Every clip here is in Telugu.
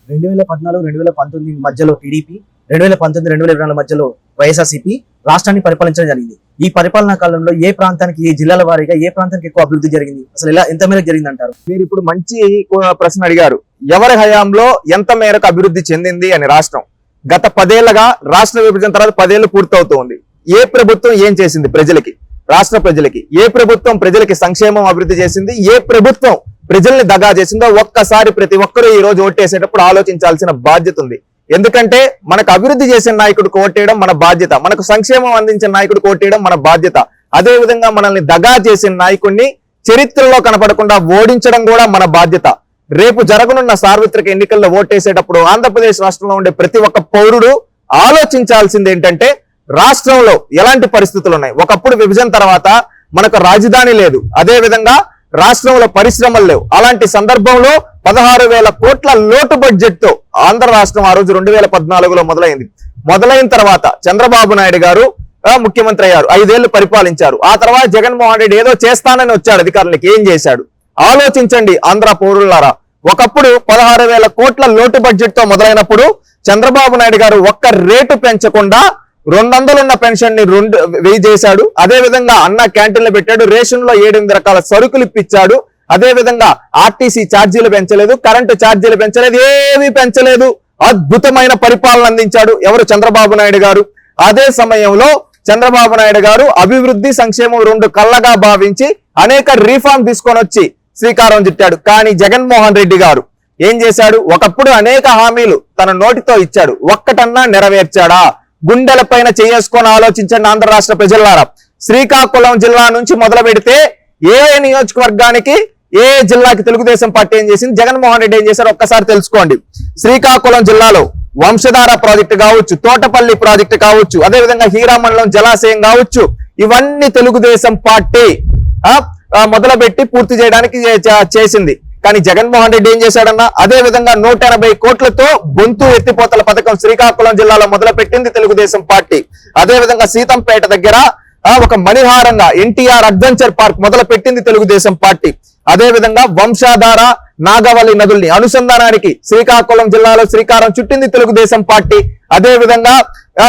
2014 2019 మధ్యలో టీడీపీ, 2019 2024 మధ్యలో వైఎస్ఆర్సీపీ రాష్ట్రాన్ని పరిపాలించడం జరిగింది. ఈ పరిపాలనా కాలంలో ఏ ప్రాంతానికి, ఏ జిల్లాల వారీగా ఏ ప్రాంతానికి ఎక్కువ అభివృద్ధి జరిగింది, అసలు ఎంత మేరకు జరిగింది అంటారు? మీరు ఇప్పుడు మంచి ప్రశ్న అడిగారు. ఎవరి హయాంలో ఎంత మేరకు అభివృద్ధి చెందింది అని రాష్ట్రం. గత 10 ఏళ్లుగా రాష్ట్ర విభజన తర్వాత 10 ఏళ్లు పూర్తవుతోంది. ఏ ప్రభుత్వం ఏం చేసింది ప్రజలకి, రాష్ట్ర ప్రజలకి? ఏ ప్రభుత్వం ప్రజలకి సంక్షేమం అభివృద్ధి చేసింది? ఏ ప్రభుత్వం ప్రజల్ని దగా చేసిందో ఒక్కసారి ప్రతి ఒక్కరూ ఈ రోజు ఓటేసేటప్పుడు ఆలోచించాల్సిన బాధ్యత ఉంది. ఎందుకంటే మనకు అభివృద్ధి చేసిన నాయకుడికి ఓటేయడం మన బాధ్యత, మనకు సంక్షేమం అందించిన నాయకుడికి ఓటేయడం మన బాధ్యత. అదే విధంగా మనల్ని దగా చేసిన నాయకుడిని చరిత్రలో కనపడకుండా ఓడించడం కూడా మన బాధ్యత. రేపు జరగనున్న సార్వత్రిక ఎన్నికల్లో ఓటేసేటప్పుడు ఆంధ్రప్రదేశ్ రాష్ట్రంలో ఉండే ప్రతి ఒక్క పౌరుడు ఆలోచించాల్సింది ఏంటంటే, రాష్ట్రంలో ఎలాంటి పరిస్థితులు ఉన్నాయి. ఒకప్పుడు విభజన తర్వాత మనకు రాజధాని లేదు, అదే విధంగా రాష్ట్రంలో పరిశ్రమలు లేవు. అలాంటి సందర్భంలో 16,000 కోట్ల లోటు బడ్జెట్ తో ఆంధ్ర రాష్ట్రం ఆ రోజు 2014లో మొదలైంది. మొదలైన తర్వాత చంద్రబాబు నాయుడు గారు ముఖ్యమంత్రి అయ్యారు, 5 ఏళ్లు పరిపాలించారు. ఆ తర్వాత జగన్మోహన్ రెడ్డి ఏదో చేస్తానని వచ్చాడు అధికారులకి. ఏం చేశాడు ఆలోచించండి ఆంధ్ర పౌరులారా. ఒకప్పుడు 16,000 కోట్ల లోటు బడ్జెట్ తో మొదలైనప్పుడు చంద్రబాబు నాయుడు గారు ఒక్క రేటు పెంచకుండా 200 ఉన్న పెన్షన్ ని 1000 చేశాడు. అదే విధంగా అన్న క్యాంటీన్లు పెట్టాడు, రేషన్ లో 7-8 రకాల సరుకులు ఇప్పించాడు. అదే విధంగా ఆర్టీసీ ఛార్జీలు పెంచలేదు, కరెంటు ఛార్జీలు పెంచలేదు, ఏమీ పెంచలేదు. అద్భుతమైన పరిపాలన అందించాడు ఎవరు? చంద్రబాబు నాయుడు గారు. అదే సమయంలో చంద్రబాబు నాయుడు గారు అభివృద్ధి సంక్షేమం 2 కళ్ళగా భావించి అనేక రిఫార్మ్ తీసుకొని వచ్చి శ్రీకారం చుట్టాడు. కానీ జగన్మోహన్ రెడ్డి గారు ఏం చేశాడు? ఒకప్పుడు అనేక హామీలు తన నోటితో ఇచ్చాడు, ఒక్కటన్నా నెరవేర్చాడా? గుండెల పైన చేసుకొని ఆలోచించండి ఆంధ్ర రాష్ట్ర ప్రజలారా. శ్రీకాకుళం జిల్లా నుంచి మొదలు పెడితే ఏ నియోజకవర్గానికి, ఏ జిల్లాకి తెలుగుదేశం పార్టీ ఏం చేసింది, జగన్మోహన్ రెడ్డి ఏం చేశారు ఒక్కసారి తెలుసుకోండి. శ్రీకాకుళం జిల్లాలో వంశధార ప్రాజెక్టు కావచ్చు, తోటపల్లి ప్రాజెక్టు కావచ్చు, అదేవిధంగా హీరామండలం జలాశయం కావచ్చు, ఇవన్నీ తెలుగుదేశం పార్టీ మొదలుపెట్టి పూర్తి చేయడానికి చేసింది. కానీ జగన్మోహన్ రెడ్డి ఏం చేశాడన్నా, అదే విధంగా 180 కోట్లతో గొంతు ఎత్తిపోతల పథకం శ్రీకాకుళం జిల్లాలో మొదలుపెట్టింది తెలుగుదేశం పార్టీ. అదే విధంగా సీతంపేట దగ్గర ఒక మణిహారంగా ఎన్టీఆర్ అడ్వెంచర్ పార్క్ మొదలు పెట్టింది తెలుగుదేశం పార్టీ. అదే విధంగా వంశాధార, నాగవల్లి నదుల్ని అనుసంధానానికి శ్రీకాకుళం జిల్లాలో శ్రీకారం చుట్టింది తెలుగుదేశం పార్టీ. అదే విధంగా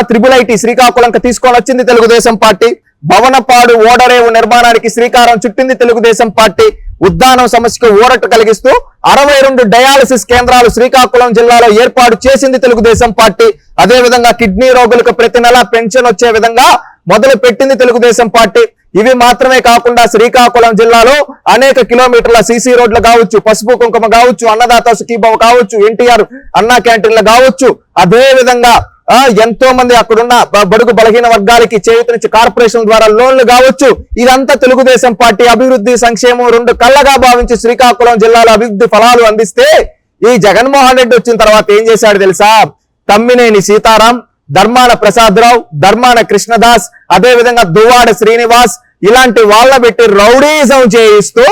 IIIT శ్రీకాకుళంకి తీసుకొని వచ్చింది తెలుగుదేశం పార్టీ. భవనపాడు ఓడరేవు నిర్మాణానికి శ్రీకారం చుట్టింది తెలుగుదేశం పార్టీ. ఉద్దానం సమస్యకు ఊరట కలిగిస్తూ 62 డయాలసిస్ కేంద్రాలు శ్రీకాకుళం జిల్లాలో ఏర్పాటు చేసింది తెలుగుదేశం పార్టీ. అదే విధంగా కిడ్నీ రోగులకు ప్రతి నెల పెన్షన్ వచ్చే విధంగా మొదలు పెట్టింది తెలుగుదేశం పార్టీ. ఇవి మాత్రమే కాకుండా శ్రీకాకుళం జిల్లాలో అనేక కిలోమీటర్ల సీసీ రోడ్లు కావచ్చు, పసుపు కుంకుమ కావచ్చు, అన్నదాత సుఖీభవ కావచ్చు, ఎన్టీఆర్ అన్నా క్యాంటీన్లు కావచ్చు, అదే విధంగా ఎంతో మంది అక్కడున్న బడుగు బలహీన వర్గాలకి చేయూతనిచ్చి కార్పొరేషన్ ద్వారా లోన్లు కావచ్చు. ఇదంతా తెలుగుదేశం పార్టీ అభివృద్ధి సంక్షేమం 2 కళ్ళగా భావించి శ్రీకాకుళం జిల్లాలో అభివృద్ధి ఫలాలు అందిస్తే, ఈ జగన్మోహన్ రెడ్డి వచ్చిన తర్వాత ఏం చేశాడు తెలుసా? తమ్మినేని సీతారాం, ధర్మాన ప్రసాదరావు, ధర్మాన కృష్ణదాస్, అదే విధంగా దువ్వాడ శ్రీనివాస్ ఇలాంటి వాళ్ళ పెట్టి రౌడీజం చేయిస్తూ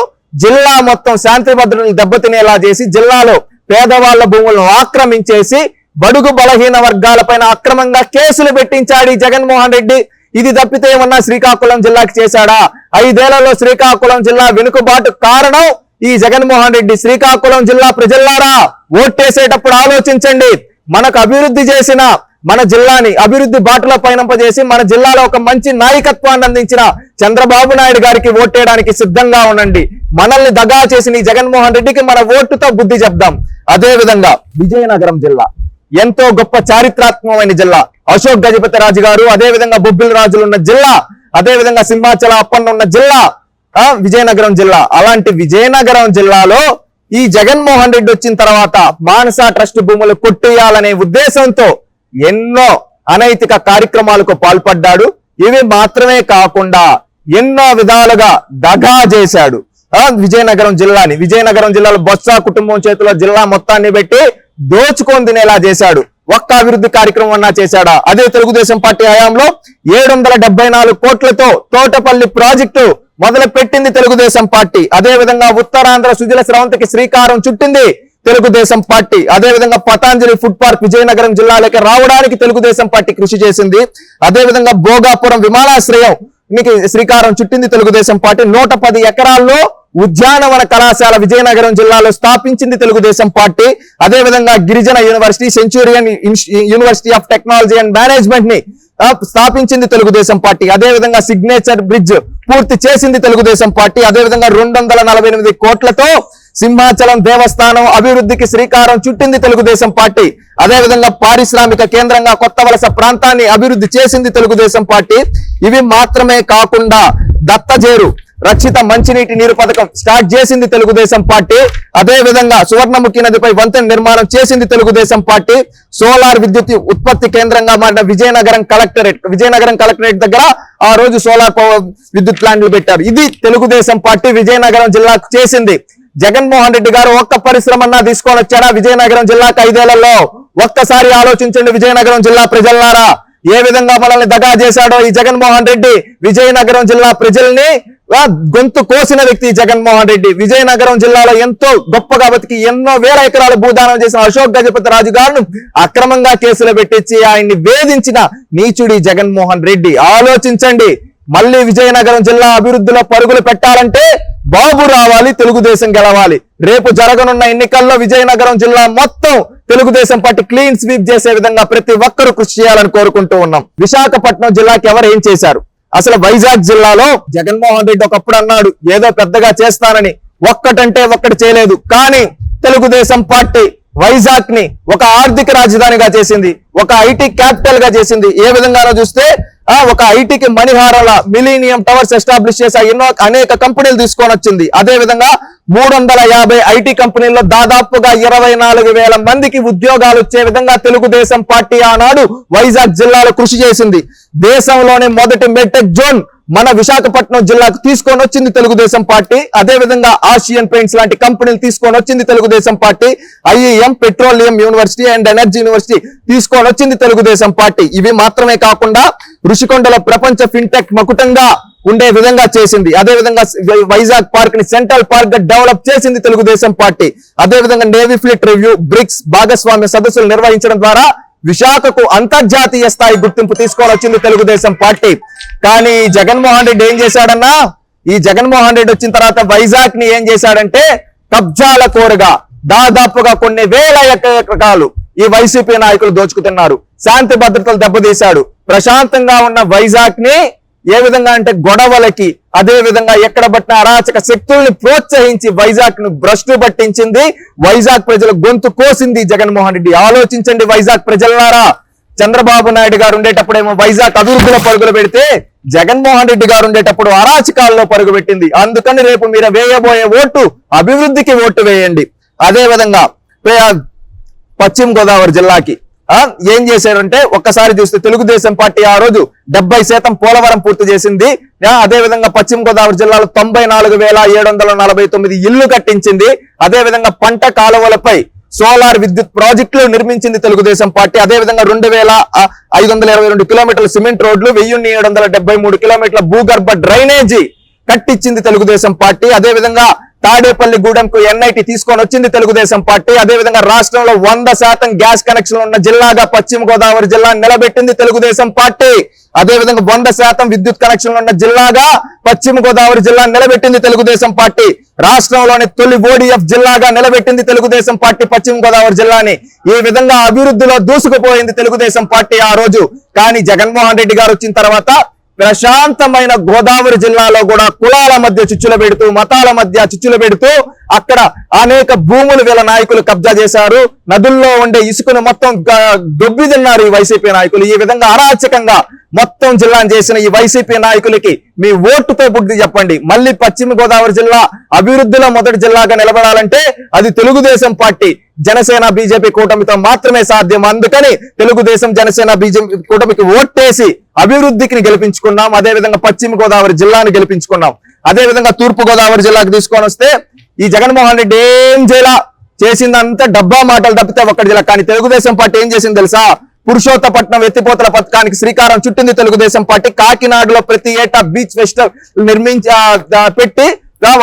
జిల్లా మొత్తం శాంతి భద్రతలు దెబ్బతినేలా చేసి, జిల్లాలో పేదవాళ్ల భూములను ఆక్రమించేసి బడుగు బలహీన వర్గాలపైన అక్రమంగా కేసులు పెట్టించాడు ఈ జగన్మోహన్ రెడ్డి. ఇది తప్పితే ఏమన్నా శ్రీకాకుళం జిల్లాకి చేశాడా? 5 ఏళ్లలో శ్రీకాకుళం జిల్లా వెనుకబాటు కారణం ఈ జగన్మోహన్ రెడ్డి. శ్రీకాకుళం జిల్లా ప్రజల్లారా, ఓటేసేటప్పుడు ఆలోచించండి. మనకు అభివృద్ధి చేసిన మన జిల్లాని అభివృద్ధి బాటలో పయనింపజేసి మన జిల్లాలో ఒక మంచి నాయకత్వాన్ని అందించిన చంద్రబాబు నాయుడు గారికి ఓటేయడానికి సిద్ధంగా ఉండండి. మనల్ని దగా చేసిన ఈ జగన్మోహన్ రెడ్డికి మన ఓటుతో బుద్ధి చెప్దాం. అదే విధంగా విజయనగరం జిల్లా ఎంతో గొప్ప చారిత్రాత్మకమైన జిల్లా. అశోక్ గజపతి రాజు గారు, అదే విధంగా బొబ్బిలి రాజులు ఉన్న జిల్లా, అదే విధంగా సింహాచల అప్పన్న ఉన్న జిల్లా విజయనగరం జిల్లా. అలాంటి విజయనగరం జిల్లాలో ఈ జగన్మోహన్ రెడ్డి వచ్చిన తర్వాత మానస ట్రస్ట్ భూములు కొట్టేయాలనే ఉద్దేశంతో ఎన్నో అనైతిక కార్యక్రమాలకు పాల్పడ్డాడు. ఇవి మాత్రమే కాకుండా ఎన్నో విధాలుగా దగా చేశాడు విజయనగరం జిల్లాని. విజయనగరం జిల్లాలో బొత్స కుటుంబం చేతిలో జిల్లా మొత్తాన్ని పెట్టి దోచుకొని తినేలా చేశాడు. ఒక్క అభివృద్ధి కార్యక్రమం అన్నా చేశాడా? అదే తెలుగుదేశం పార్టీ హయాంలో 774 కోట్లతో తోటపల్లి ప్రాజెక్టు మొదలు పెట్టింది తెలుగుదేశం పార్టీ. అదే విధంగా ఉత్తరాంధ్ర సుజల స్రవంతికి శ్రీకారం చుట్టింది తెలుగుదేశం పార్టీ. అదే విధంగా పతాంజలి ఫుడ్ పార్క్ విజయనగరం జిల్లాలోకి రావడానికి తెలుగుదేశం పార్టీ కృషి చేసింది. అదే విధంగా భోగాపురం విమానాశ్రయం శ్రీకారం చుట్టింది తెలుగుదేశం పార్టీ. 110 ఎకరాల్లో ఉద్యానవన కళాశాల విజయనగరం జిల్లాలో స్థాపించింది తెలుగుదేశం పార్టీ. అదేవిధంగా గిరిజన university, Centurion university of technology and management ని స్థాపించింది తెలుగుదేశం పార్టీ. అదేవిధంగా సిగ్నేచర్ బ్రిడ్జ్ పూర్తి చేసింది తెలుగుదేశం పార్టీ. అదేవిధంగా 248 కోట్లతో సింహాచలం దేవస్థానం అభివృద్ధికి శ్రీకారం చుట్టింది తెలుగుదేశం పార్టీ. అదేవిధంగా పారిశ్రామిక కేంద్రంగా కొత్త వలస ప్రాంతాన్ని అభివృద్ధి చేసింది తెలుగుదేశం పార్టీ. ఇవి మాత్రమే కాకుండా దత్తజేరు రక్షిత మంచినీటి నీరు పథకం స్టార్ట్ చేసింది తెలుగుదేశం పార్టీ. అదే విధంగా సువర్ణముఖి నదిపై వంతెన నిర్మాణం చేసింది తెలుగుదేశం పార్టీ. సోలార్ విద్యుత్ ఉత్పత్తి కేంద్రంగా మారిన విజయనగరం కలెక్టరేట్ దగ్గర ఆ రోజు సోలార్ పవర్ విద్యుత్ ప్లాంట్లు పెట్టారు. ఇది తెలుగుదేశం పార్టీ విజయనగరం జిల్లాకు చేసింది. జగన్మోహన్ రెడ్డి గారు ఒక్క పరిశ్రమన్నా తీసుకొని వచ్చాడా విజయనగరం జిల్లాకు 5 ఏళ్లలో? ఒక్కసారి ఆలోచించండి విజయనగరం జిల్లా ప్రజలారా, ఏ విధంగా మనల్ని దగా చేశాడో ఈ జగన్మోహన్ రెడ్డి. విజయనగరం జిల్లా ప్రజల్ని గొంతు కోసిన వ్యక్తి జగన్మోహన్ రెడ్డి. విజయనగరం జిల్లాలో ఎంతో గొప్పగా బతికి ఎన్నో వేల ఎకరాలు భూదానం చేసిన అశోక్ గజపతి రాజు గారిని అక్రమంగా కేసులు పెట్టించి ఆయన్ని వేధించిన నీచుడి జగన్మోహన్ రెడ్డి. ఆలోచించండి, మళ్ళీ విజయనగరం జిల్లా అభివృద్ధిలో పరుగులు పెట్టాలంటే బాబు రావాలి, తెలుగుదేశం గెలవాలి. రేపు జరగనున్న ఎన్నికల్లో విజయనగరం జిల్లా మొత్తం తెలుగుదేశం పార్టీ క్లీన్ స్వీప్ చేసే విధంగా ప్రతి ఒక్కరూ కృషి చేయాలని కోరుకుంటూ ఉన్నాం. విశాఖపట్నం జిల్లాకి ఎవరు ఏం చేశారు? అసలు వైజాగ్ జిల్లాలో జగన్మోహన్ రెడ్డి ఒకప్పుడు అన్నాడు ఏదో పెద్దగా చేస్తానని, ఒక్కటంటే ఒక్కటి చేయలేదు. కానీ తెలుగుదేశం పార్టీ వైజాగ్ ని ఒక ఆర్థిక రాజధానిగా చేసింది, ఒక ఐటీ క్యాపిటల్ గా చేసింది. ఏ విధంగానో చూస్తే ఒక ఐటీకి మణిహారాల మిలీనియం టవర్స్ ఎస్టాబ్లిష్ చేసి అనేక కంపెనీలు తీసుకొని వచ్చింది. అదే విధంగా 350 ఐటీ కంపెనీల్లో దాదాపుగా 24,000 మందికి ఉద్యోగాలు వచ్చే విధంగా తెలుగుదేశం పార్టీ ఆనాడు వైజాగ్ జిల్లాలో కృషి చేసింది. దేశంలోనే మొదటి మెడ్టెక్ జోన్ మన విశాఖపట్నం జిల్లాకు తీసుకొని వచ్చింది తెలుగుదేశం పార్టీ. అదే విధంగా ఆసియన్ పెయింట్స్ లాంటి కంపెనీలు తీసుకొని వచ్చింది Telugu Desam party. IEM petroleum university and energy university తీసుకొని వచ్చింది తెలుగుదేశం పార్టీ. ఇవి మాత్రమే కాకుండా ఋషికొండలో ప్రపంచ ఫిన్టెక్ మకుటంగా ఉండే విధంగా చేసింది. అదే విధంగా వైజాగ్ పార్క్ ని సెంట్రల్ పార్క్ గా డెవలప్ చేసింది తెలుగుదేశం పార్టీ. అదే విధంగా నేవీ ఫ్లీట్ రివ్యూ, బ్రిక్స్ భాగస్వామ్య సదస్సులు నిర్వహించడం ద్వారా విశాఖకు అంతర్జాతీయ స్థాయి గుర్తింపు తీసుకొని వచ్చింది తెలుగుదేశం పార్టీ. కానీ జగన్మోహన్ రెడ్డి ఏం చేశాడన్నా, ఈ జగన్మోహన్ రెడ్డి వచ్చిన తర్వాత వైజాగ్ ని ఏం చేశాడంటే కబ్జాల కోరుగా దాదాపుగా కొన్ని వేల ఎకరాలు ఈ వైసీపీ నాయకులు దోచుకుతున్నారు. శాంతి భద్రతలు దెబ్బతీశాడు. ప్రశాంతంగా ఉన్న వైజాగ్ ని ఏ విధంగా అంటే గొడవలకి, అదే విధంగా ఎక్కడ పట్టిన అరాచక శక్తుల్ని ప్రోత్సహించి వైజాగ్ ను భ్రష్టు పట్టించింది. వైజాగ్ ప్రజల గొంతు కోసింది జగన్మోహన్ రెడ్డి. ఆలోచించండి వైజాగ్ ప్రజలారా, చంద్రబాబు నాయుడు గారు ఉండేటప్పుడేమో వైజాగ్ అభివృద్ధిలో పరుగులు పెడితే జగన్మోహన్ రెడ్డి గారు ఉండేటప్పుడు అరాచకాల్లో పరుగు పెట్టింది. అందుకని రేపు మీరు వేయబోయే ఓటు అభివృద్ధికి ఓటు వేయండి. అదే విధంగా పశ్చిమ గోదావరి జిల్లాకి ఏం చేశారంటే ఒక్కసారి చూస్తే తెలుగుదేశం పార్టీ ఆ రోజు 70% పోలవరం పూర్తి చేసింది. అదే విధంగా పశ్చిమ గోదావరి జిల్లాలో 94,749 ఇళ్లు కట్టించింది. అదే విధంగా పంట కాలువలపై సోలార్ విద్యుత్ ప్రాజెక్టులు నిర్మించింది తెలుగుదేశం పార్టీ. అదే విధంగా 2,522 కిలోమీటర్ల సిమెంట్ రోడ్లు, 1,773 కిలోమీటర్ల భూగర్భ డ్రైనేజీ కట్టించింది తెలుగుదేశం పార్టీ. అదే విధంగా తాడేపల్లి గూడెంకు ఎన్ఐటి తీసుకొని వచ్చింది తెలుగుదేశం పార్టీ. అదే విధంగా రాష్ట్రంలో 100% గ్యాస్ కనెక్షన్ ఉన్న జిల్లాగా పశ్చిమ గోదావరి జిల్లా నిలబెట్టింది తెలుగుదేశం పార్టీ. అదే విధంగా 100% విద్యుత్ కనెక్షన్ ఉన్న జిల్లాగా పశ్చిమ గోదావరి జిల్లా నిలబెట్టింది తెలుగుదేశం పార్టీ. రాష్ట్రంలోని తొలి ODF జిల్లాగా నిలబెట్టింది తెలుగుదేశం పార్టీ పశ్చిమ గోదావరి జిల్లాని. ఈ విధంగా అభివృద్ధిలో దూసుకుపోయింది తెలుగుదేశం పార్టీ ఆ రోజు. కానీ జగన్మోహన్ రెడ్డి గారు వచ్చిన తర్వాత ప్రశాంతమైన గోదావరి జిల్లాలో కూడా కులాల మధ్య చిచ్చులు పెడుతూ, మతాల మధ్య చిచ్చులు పెడుతూ అక్కడ అనేక భూములు వీళ్ళ నాయకులు కబ్జా చేశారు. నదుల్లో ఉండే ఇసుకను మొత్తం దొబ్బి తిన్నారు ఈ వైసీపీ నాయకులు. ఈ విధంగా అరాచకంగా మొత్తం జిల్లాను చేసిన ఈ వైసీపీ నాయకులకి మీ ఓటుతో బుద్ధి చెప్పండి. మళ్ళీ పశ్చిమ గోదావరి జిల్లా అభివృద్ధిలో మొదటి జిల్లాగా నిలబడాలంటే అది తెలుగుదేశం పార్టీ జనసేన బీజేపీ కూటమితో మాత్రమే సాధ్యం. అందుకని తెలుగుదేశం జనసేన బీజేపీ కూటమికి ఓట్టేసి అభివృద్ధికి గెలిపించుకున్నాం. అదే విధంగా పశ్చిమ గోదావరి జిల్లాను గెలిపించుకున్నాం. అదే విధంగా తూర్పు గోదావరి జిల్లాకు తీసుకొని వస్తే ఈ జగన్మోహన్ రెడ్డి ఏం చేసిందంతా డబ్బా మాటలు తప్పితే ఒక్కటి జిల్లా. కానీ తెలుగుదేశం పార్టీ ఏం చేసింది తెలుసా? పురుషోత్తపట్నం ఎత్తిపోతల పథకానికి శ్రీకారం చుట్టింది తెలుగుదేశం పార్టీ. కాకినాడలో ప్రతి ఏటా బీచ్ ఫెస్టివల్ పెట్టి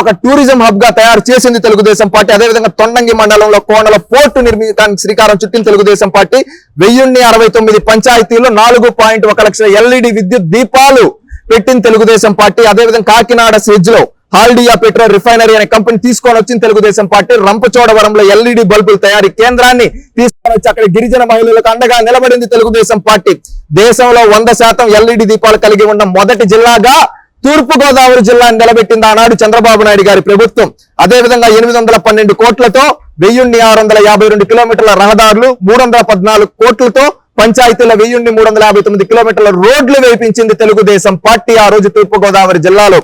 ఒక టూరిజం హబ్ గా తయారు చేసింది తెలుగుదేశం పార్టీ. అదేవిధంగా తొండంగి మండలంలో కోనల పోర్టు నిర్మించడానికి శ్రీకారం చుట్టింది తెలుగుదేశం పార్టీ. 1069 పంచాయతీల్లో 4.1 లక్షల LED విద్యుత్ దీపాలు పెట్టింది తెలుగుదేశం పార్టీ. అదేవిధంగా కాకినాడ సెజ్ లో హాల్డియా పెట్రోల్ రిఫైనరీ అనే కంపెనీ తీసుకొని వచ్చింది తెలుగుదేశం పార్టీ. రంపచోడవరంలో ఎల్ఈడి బల్బుల తయారీ కేంద్రాన్ని తీసుకొని వచ్చి అక్కడ గిరిజన మహిళలకు అండగా నిలబడింది తెలుగుదేశం పార్టీ. దేశంలో 100% ఎల్ఈడి దీపాలు కలిగి ఉన్న మొదటి జిల్లాగా తూర్పు గోదావరి జిల్లాను నిలబెట్టింది ఆనాడు చంద్రబాబు నాయుడు గారి ప్రభుత్వం. అదేవిధంగా 812 కోట్లతో 1652 కిలోమీటర్ల రహదారులు, 314 కోట్లతో పంచాయతీల 1359 కిలోమీటర్ల రోడ్లు వేయించింది తెలుగుదేశం పార్టీ ఆ రోజు తూర్పు గోదావరి జిల్లాలో.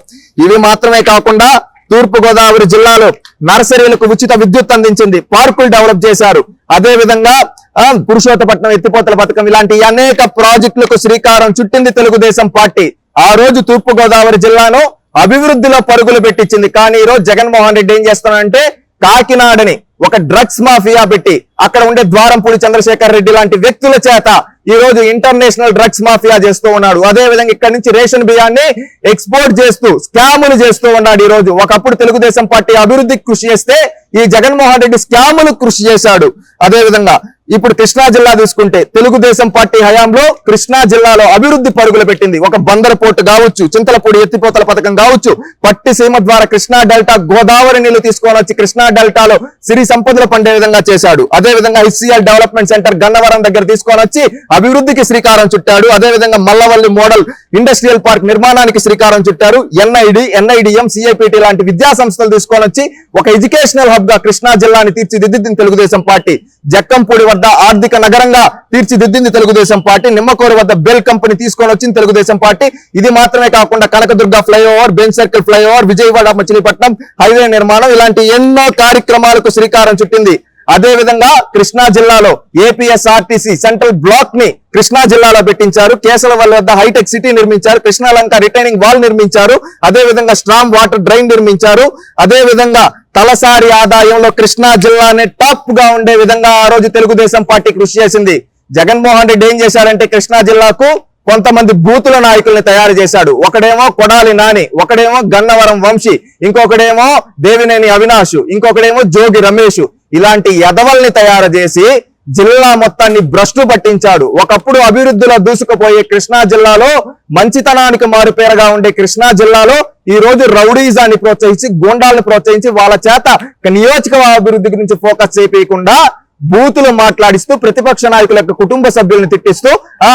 ఇవి మాత్రమే కాకుండా తూర్పు గోదావరి జిల్లాలో నర్సరీలకు ఉచిత విద్యుత్ అందించింది, పార్కులు డెవలప్ చేశారు. అదే విధంగా పురుషోత్తపట్నం ఎత్తిపోతల పథకం ఇలాంటి అనేక ప్రాజెక్టులకు శ్రీకారం చుట్టింది తెలుగుదేశం పార్టీ. ఆ రోజు తూర్పు గోదావరి జిల్లాను అభివృద్ధిలో పరుగులు పెట్టించింది. కానీ ఈ రోజు జగన్మోహన్ రెడ్డి ఏం చేస్తున్నాడంటే కాకినాడని ఒక డ్రగ్స్ మాఫియా పెట్టి అక్కడ ఉండే ద్వారంపూడి చంద్రశేఖర్ రెడ్డి లాంటి వ్యక్తుల చేత ఈ రోజు ఇంటర్నేషనల్ డ్రగ్స్ మాఫియా చేస్తూ ఉన్నాడు. అదే విధంగా ఇక్కడ నుంచి రేషన్ బియ్యాన్ని ఎక్స్పోర్ట్ చేస్తూ స్కాములు చేస్తూ ఉన్నాడు. ఈ రోజు ఒకప్పుడు తెలుగుదేశం పార్టీ అభివృద్ధికి కృషి చేస్తే ఈ జగన్మోహన్ రెడ్డి స్కాములు కృషి చేశాడు. అదే విధంగా ఇప్పుడు కృష్ణా జిల్లా తీసుకుంటే తెలుగుదేశం పార్టీ హయాంలో కృష్ణా జిల్లాలో అభివృద్ధి పరుగులు పెట్టింది. ఒక బందర్ పోర్టు కావచ్చు, చింతలపూడి ఎత్తిపోతల పథకం కావచ్చు, పట్టిసీమ ద్వారా కృష్ణా డెల్టా గోదావరి నీళ్లు తీసుకొని వచ్చి కృష్ణా డెల్టాలో సిరి సంపదలు పండే విధంగా చేశాడు. అదే విధంగా హెచ్సిఎల్ డెవలప్మెంట్ సెంటర్ గన్నవరం దగ్గర తీసుకొని వచ్చి అభివృద్ధికి శ్రీకారం చుట్టాడు. అదే విధంగా మల్లవల్లి మోడల్ ఇండస్ట్రియల్ పార్క్ నిర్మాణానికి శ్రీకారం చుట్టారు. ఎన్ఐడిఎం, సిఐపిటి లాంటి విద్యా సంస్థలు తీసుకొని వచ్చి ఒక ఎడ్యుకేషనల్ హబ్ గా కృష్ణా జిల్లాని తీర్చిదిద్దింది తెలుగుదేశం పార్టీ. జక్కంపూడి వద్ద ఆర్థిక నగరంగా తీర్చిదిద్దింది తెలుగుదేశం పార్టీ. నిమ్మకూరు వద్ద బెల్ కంపెనీ తీసుకొని వచ్చింది తెలుగుదేశం పార్టీ. ఇది మాత్రమే కాకుండా Kanakadurga flyover, bench circle flyover, Vijayawada Machilipatnam highway నిర్మాణం ఇలాంటి ఎన్నో కార్యక్రమాలకు శ్రీకారం చుట్టింది. అదే విధంగా కృష్ణా జిల్లాలో ఏపీఎస్ఆర్టీసీ సెంట్రల్ బ్లాక్ ని కృష్ణా జిల్లాలో పెట్టించారు. కేశవల్లి వద్ద హైటెక్ సిటీ నిర్మించారు. కృష్ణాలంక రిటైనింగ్ వాల్ నిర్మించారు. అదే విధంగా స్ట్రామ్ వాటర్ డ్రైన్ నిర్మించారు. అదే విధంగా తలసారి ఆదాయంలో కృష్ణా జిల్లానే టాప్ గా ఉండే విధంగా ఆ రోజు తెలుగుదేశం పార్టీ కృషి చేసింది. జగన్మోహన్ రెడ్డి ఏం చేశారంటే కృష్ణా జిల్లాకు కొంతమంది బూతుల నాయకుల్ని తయారు చేశాడు. ఒకడేమో కొడాలి నాని, ఒకడేమో గన్నవరం వంశీ, ఇంకొకడేమో దేవినేని అవినాష్, ఇంకొకడేమో జోగి రమేష్. ఇలాంటి ఎదవల్ని తయారు చేసి జిల్లా మొత్తాన్ని భ్రష్టు పట్టించాడు. ఒకప్పుడు అభివృద్ధిలో దూసుకుపోయే కృష్ణా జిల్లాలో మంచితనానికి మారుపేరుగా ఉండే కృష్ణా జిల్లాలో ఈ రోజు రౌడీజాన్ని ప్రోత్సహించి, గూండాలను ప్రోత్సహించి వాళ్ళ చేత నియోజకవర్గ అభివృద్ధి గురించి ఫోకస్ చేయకుండా బూతులు మాట్లాడిస్తూ ప్రతిపక్ష నాయకుల యొక్క కుటుంబ సభ్యులను తిట్టిస్తూ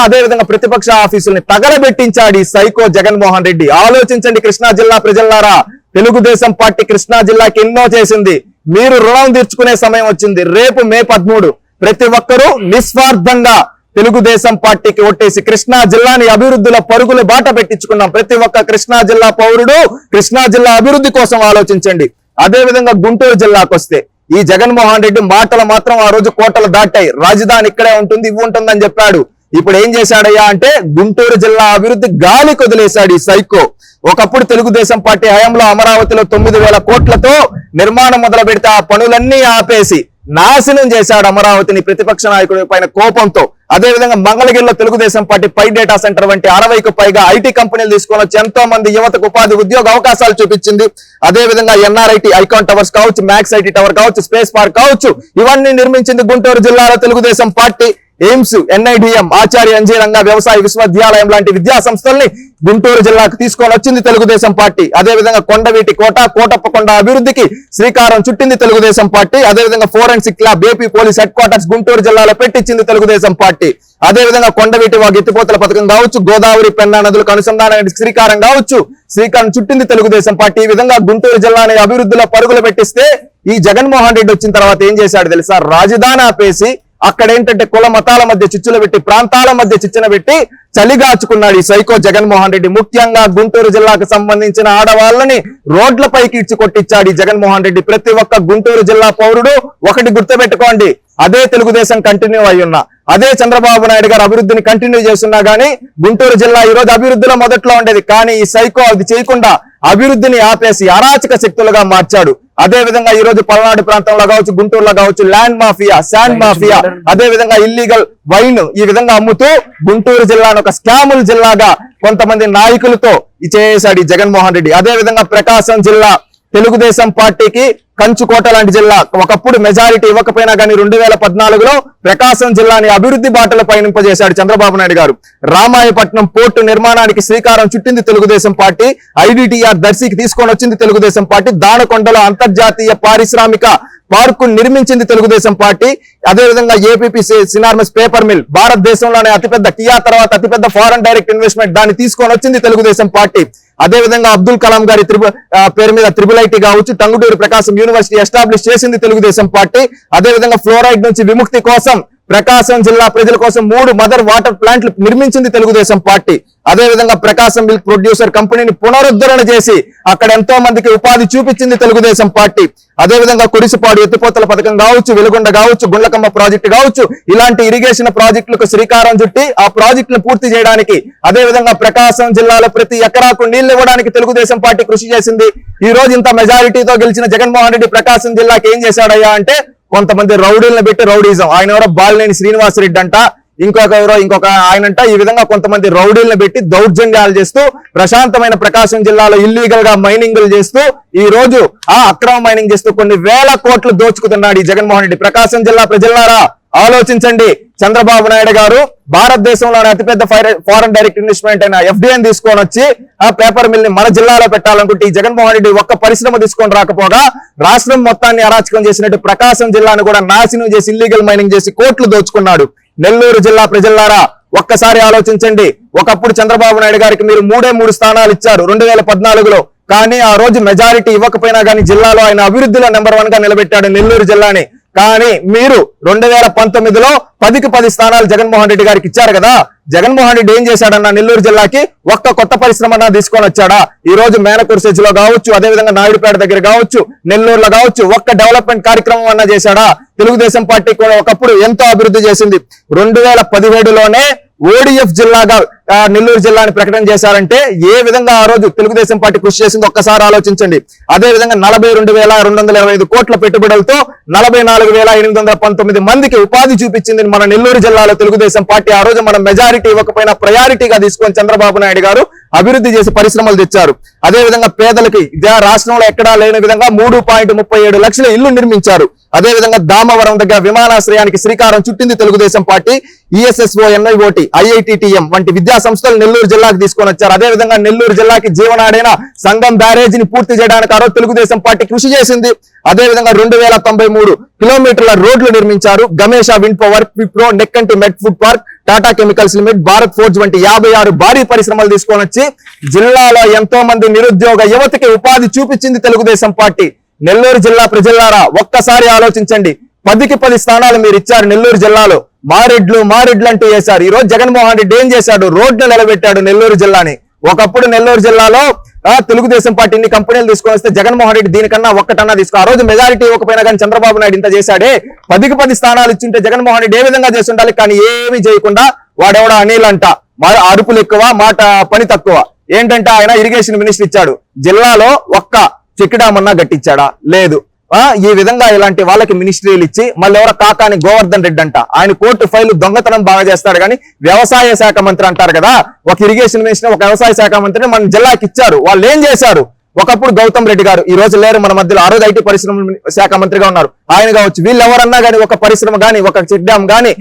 అదే విధంగా ప్రతిపక్ష ఆఫీసుల్ని తగలబెట్టించాడు ఈ సైకో జగన్మోహన్ రెడ్డి. ఆలోచించండి కృష్ణా జిల్లా ప్రజలారా, తెలుగుదేశం పార్టీ కృష్ణా జిల్లాకి ఎన్నో చేసింది. మీరు రుణం తీర్చుకునే సమయం వచ్చింది. రేపు మే 13 ప్రతి ఒక్కరూ నిస్వార్థంగా తెలుగుదేశం పార్టీకి ఓటేసి కృష్ణా జిల్లాని అభివృద్ధిలో పరుగులు బాట పెట్టించుకున్నాం. ప్రతి ఒక్క కృష్ణా జిల్లా పౌరుడు కృష్ణా జిల్లా అభివృద్ధి కోసం ఆలోచించండి. అదే విధంగా గుంటూరు జిల్లాకు వస్తే ఈ జగన్మోహన్ రెడ్డి మాటలు మాత్రం ఆ రోజు కోటలు దాటాయి. రాజధాని ఇక్కడే ఉంటుంది, ఇవి ఉంటుందని చెప్పాడు. ఇప్పుడు ఏం చేశాడయ్యా అంటే గుంటూరు జిల్లా అభివృద్ధి గాలి కొదిలేశాడు ఈ సైకో. ఒకప్పుడు తెలుగుదేశం పార్టీ హయాంలో అమరావతిలో 9,000 కోట్లతో నిర్మాణం మొదలు పెడితే ఆ పనులన్నీ ఆపేసి నాశనం చేశాడు అమరావతిని ప్రతిపక్ష నాయకుడి పైన కోపంతో. అదే విధంగా మంగళగిరిలో తెలుగుదేశం పార్టీ పై డేటా సెంటర్ వంటి 60కు పైగా ఐటీ కంపెనీలు తీసుకొని వచ్చి ఎంతో మంది యువతకు ఉపాధి ఉద్యోగ అవకాశాలు చూపించింది. అదే విధంగా ఎన్ఆర్ఐటీ ఐకాన్ టవర్స్ కావచ్చు, మ్యాక్స్ ఐటీ టవర్ కావచ్చు, స్పేస్ పార్క్ కావచ్చు, ఇవన్నీ నిర్మించింది గుంటూరు జిల్లాలో తెలుగుదేశం పార్టీ. ఎయిమ్స్, ఎన్ఐడిఎం, ఆచార్య ఎన్జీ రంగా వ్యవసాయ విశ్వవిద్యాలయం లాంటి విద్యా సంస్థల్ని గుంటూరు జిల్లాకు తీసుకొని వచ్చింది తెలుగుదేశం పార్టీ. అదే విధంగా కొండవీటి కోటప్పకొండ అభివృద్ధికి శ్రీకారం చుట్టింది తెలుగుదేశం పార్టీ. అదే విధంగా forensic lab, AP police head quarters Guntur జిల్లాలో పెట్టించింది తెలుగుదేశం పార్టీ. అదే విధంగా కొండవీటి వాగు ఎత్తిపోతల పథకం కావచ్చు, గోదావరి పెన్నా నదులకు అనుసంధానానికి శ్రీకారం కావచ్చు, శ్రీకారం చుట్టింది తెలుగుదేశం పార్టీ. ఈ విధంగా గుంటూరు జిల్లాని అభివృద్ధిలో పరుగులు పెట్టిస్తే ఈ జగన్మోహన్ రెడ్డి వచ్చిన తర్వాత ఏం చేశాడు తెలుసా? రాజధాని ఆపేసి అక్కడ ఏంటంటే కుల మతాల మధ్య చిచ్చులు పెట్టి, ప్రాంతాల మధ్య చిచ్చున పెట్టి చలిగాచుకున్నాడు ఈ సైకో జగన్మోహన్ రెడ్డి. ముఖ్యంగా గుంటూరు జిల్లాకు సంబంధించిన ఆడవాళ్ళని రోడ్లపైకి ఇడ్చి కొట్టించాడు ఈ జగన్మోహన్ రెడ్డి. ప్రతి ఒక్క గుంటూరు జిల్లా పౌరుడు ఒకటి గుర్తుపెట్టుకోండి, అదే తెలుగుదేశం కంటిన్యూ అయ్యున్నా, అదే చంద్రబాబు నాయుడు గారు అభివృద్ధిని కంటిన్యూ చేస్తున్నా గానీ గుంటూరు జిల్లా ఈ రోజు అభివృద్ధిలో మొదట్లో ఉండేది. కానీ ఈ సైకో అది చేయకుండా అభివృద్ధిని ఆపేసి అరాచక శక్తులుగా మార్చాడు. అదే విధంగా ఈ రోజు పల్నాడు ప్రాంతంలో కావచ్చు, గుంటూరులో కావచ్చు, ల్యాండ్ మాఫియా, శాండ్ మాఫియా, అదే విధంగా ఇల్లీగల్ వైన్ ఈ విధంగా అమ్ముతూ గుంటూరు జిల్లాను ఒక స్కాముల జిల్లాగా కొంతమంది నాయకులతో చేశాడు ఈ జగన్మోహన్ రెడ్డి. అదే విధంగా ప్రకాశం జిల్లా తెలుగుదేశం పార్టీకి కంచుకోట లాంటి జిల్లా ఒకప్పుడు మెజారిటీ ఇవ్వకపోయినా కానీ 2014లో ప్రకాశం జిల్లాని అభివృద్ధి బాటలో పయనింపజేశాడు చంద్రబాబు నాయుడు గారు. రామాయపట్నం పోర్టు నిర్మాణానికి శ్రీకారం చుట్టింది తెలుగుదేశం పార్టీ. ఐడిటిఆర్ దర్శికి తీసుకొని వచ్చింది తెలుగుదేశం పార్టీ. దానకొండలో అంతర్జాతీయ పారిశ్రామిక పార్కు నిర్మించింది తెలుగుదేశం పార్టీ. అదేవిధంగా ఏపీపీ సినార్మస్ పేపర్ మిల్, భారతదేశంలోనే అతిపెద్ద కియా తర్వాత అతిపెద్ద ఫారెన్ డైరెక్ట్ ఇన్వెస్ట్మెంట్, దాన్ని తీసుకొని వచ్చింది తెలుగుదేశం పార్టీ. అదేవిధంగా అబ్దుల్ కలాం గారి పేరు మీద IIIT కావచ్చు, టంగుటూరు ప్రకాశం యూనివర్సిటీ ఎస్టాబ్లిష్ చేసింది తెలుగుదేశం పార్టీ. అదేవిధంగా ఫ్లోరైడ్ నుంచి విముక్తి కోసం ప్రకాశం జిల్లా ప్రజల కోసం 3 మదర్ వాటర్ ప్లాంట్లు నిర్మించింది తెలుగుదేశం పార్టీ. అదేవిధంగా ప్రకాశం మిల్క్ ప్రొడ్యూసర్ కంపెనీని పునరుద్ధరణ చేసి అక్కడ ఎంతో మందికి ఉపాధి చూపించింది తెలుగుదేశం పార్టీ. అదేవిధంగా కురిసిపాడు ఎత్తిపోతల పథకం కావచ్చు, వెలుగొండ కావచ్చు, గుండ్లకమ్మ ప్రాజెక్టు కావచ్చు, ఇలాంటి ఇరిగేషన్ ప్రాజెక్టులకు శ్రీకారం చుట్టి ఆ ప్రాజెక్టులను పూర్తి చేయడానికి, అదేవిధంగా ప్రకాశం జిల్లాలో ప్రతి ఎకరాకు నీళ్లు ఇవ్వడానికి తెలుగుదేశం పార్టీ కృషి చేసింది. ఈ రోజు ఇంత మెజారిటీతో గెలిచిన జగన్మోహన్ రెడ్డి ప్రకాశం జిల్లాకి ఏం చేశాడయ్యా అంటే కొంతమంది రౌడీలను పెట్టి రౌడీజం, ఆయన ఎవరో బాలినేని శ్రీనివాసరెడ్డి అంట, ఇంకొక ఆయనంట, ఈ విధంగా కొంతమంది రౌడీలను పెట్టి దౌర్జన్యాలు చేస్తూ ప్రశాంతమైన ప్రకాశం జిల్లాలో ఇల్లీగల్ గా మైనింగ్లు చేస్తూ ఈ రోజు అక్రమ మైనింగ్ చేస్తూ కొన్ని వేల కోట్లు దోచుకుతున్నాడు ఈ జగన్మోహన్ రెడ్డి. ప్రకాశం జిల్లా ప్రజలారా ఆలోచించండి. చంద్రబాబు నాయుడు గారు భారతదేశంలోనే అతిపెద్ద ఫారెన్ డైరెక్ట్ ఇన్వెస్ట్మెంట్ అయిన FDIని తీసుకొని వచ్చి ఆ పేపర్ మిల్ ని మన జిల్లాలో పెట్టాలనుకుంటే ఈ జగన్మోహన్ రెడ్డి ఒక్క పరిశ్రమ తీసుకొని రాకపోగా రాష్ట్రం మొత్తాన్ని అరాచకం చేసినట్టు ప్రకాశం జిల్లాను కూడా నాశనం చేసి ఇల్లీగల్ మైనింగ్ చేసి కోట్లు దోచుకున్నాడు. నెల్లూరు జిల్లా ప్రజలారా ఒక్కసారి ఆలోచించండి. ఒకప్పుడు చంద్రబాబు నాయుడు గారికి మీరు 3 స్థానాలు ఇచ్చారు 2014లో. కానీ ఆ రోజు మెజారిటీ ఇవ్వకపోయినా కానీ జిల్లాలో ఆయన అభివృద్ధిలో నెంబర్ 1 గా నిలబెట్టాడు నెల్లూరు జిల్లాని. కానీ మీరు 2019లో 10కి 10 స్థానాలు జగన్మోహన్ రెడ్డి గారికి ఇచ్చారు కదా. జగన్మోహన్ రెడ్డి ఏం చేశాడన్న నెల్లూరు జిల్లాకి ఒక్క కొత్త పరిశ్రమ తీసుకొని వచ్చాడా? ఈ రోజు మేనకుర్సెజ్ లో కావచ్చు, అదేవిధంగా నాయుడుపేట దగ్గర కావచ్చు, నెల్లూరులో కావచ్చు, ఒక్క డెవలప్మెంట్ కార్యక్రమం అన్నా చేశాడా? తెలుగుదేశం పార్టీ కూడా ఒకప్పుడు ఎంతో అభివృద్ధి చేసింది. 2017లోనే ODF జిల్లాగా నెల్లూరు జిల్లాని ప్రకటన చేశారంటే ఏ విధంగా ఆ రోజు తెలుగుదేశం పార్టీ కృషి చేసింది ఒక్కసారి ఆలోచించండి. అదే విధంగా 42,225 కోట్ల పెట్టుబడులతో 44,819 మందికి ఉపాధి చూపించింది మన నెల్లూరు జిల్లాలో తెలుగుదేశం పార్టీ. ఆ రోజు మనం మెజారిటీ ఇవ్వకపోయినా ప్రయారిటీగా తీసుకొని చంద్రబాబు నాయుడు గారు అభివృద్ధి చేసి పరిశ్రమలు తెచ్చారు. అదే విధంగా పేదలకి రాష్ట్రంలో ఎక్కడా లేని విధంగా 3.37 లక్షల ఇళ్లు నిర్మించారు. అదే విధంగా దామవరం దగ్గర విమానాశ్రయానికి శ్రీకారం చుట్టింది Telugu Desam party. ESSO, NIOT, IITTM వంటి విద్యా సంస్థలు నెల్లూరు జిల్లాకు తీసుకొని వచ్చారు. అదే విధంగా నెల్లూరు జిల్లాకి జీవనాడైన సంగం బ్యారేజీని పూర్తి చేయడానికి ఆ రోజు తెలుగుదేశం పార్టీ కృషి చేసింది. అదే విధంగా 2093 కిలోమీటర్ల రోడ్లు నిర్మించారు. Gamesa wind power, Wipro, Nekkanti med food park, Tata chemicals limited, Bharat Forge వంటి 56 భారీ పరిశ్రమలు తీసుకొని వచ్చి జిల్లాలో ఎంతో మంది నిరుద్యోగ యువతకి ఉపాధి చూపించింది తెలుగుదేశం పార్టీ. నెల్లూరు జిల్లా ప్రజలారా ఒక్కసారి ఆలోచించండి. 10కి 10 స్థానాలు మీరు ఇచ్చారు నెల్లూరు జిల్లాలో. మారెడ్లు అంటూ వేశారు. ఈ రోజు జగన్మోహన్ రెడ్డి ఏం చేశాడు? రోడ్లు నిలబెట్టాడు నెల్లూరు జిల్లాని. ఒకప్పుడు నెల్లూరు జిల్లాలో తెలుగుదేశం పార్టీ ఇన్ని కంపెనీలు తీసుకొని వస్తే జగన్మోహన్ రెడ్డి దీనికన్నా ఒక్కటన్నా తీసుకో. ఆ రోజు మెజారిటీ ఇవ్వకపోయినా కానీ చంద్రబాబు నాయుడు ఇంత చేశాడే. 10కి 10 స్థానాలు ఇచ్చింటే జగన్మోహన్ రెడ్డి ఏ విధంగా చేసి ఉండాలి? కానీ ఏమీ చేయకుండా వాడెవడో అనిల్ అంట, అరుపులు ఎక్కువ, మాట పని తక్కువ. ఏంటంటే ఆయన ఇరిగేషన్ మినిస్టర్ ఇచ్చాడు, జిల్లాలో ఒక్క చెక్ డ్యామ్ అన్నా గట్టించాడా? లేదు. ఈ విధంగా ఇలాంటి వాళ్ళకి మినిస్ట్రీలు ఇచ్చి మళ్ళీ ఎవరో కాకాని గోవర్ధన్ రెడ్డి అంట, ఆయన కోర్టు ఫైలు దొంగతనం బాగా చేస్తాడు కానీ వ్యవసాయ శాఖ మంత్రి అంటారు కదా. ఒక ఇరిగేషన్ మినిస్టర్, ఒక వ్యవసాయ శాఖ మంత్రిని మన జిల్లాకి ఇచ్చారు. వాళ్ళు ఏం చేశారు? ఒకప్పుడు గౌతమ్ రెడ్డి గారు, ఈ రోజు లేరు మన మధ్యలో, ఆ రోజు IT పరిశ్రమ శాఖ మంత్రిగా ఉన్నారు, ఆయన కావచ్చు. వీళ్ళు ఎవరన్నా కానీ ఒక పరిశ్రమ కానీ, ఒక చెక్ డ్యామ్ కానీ,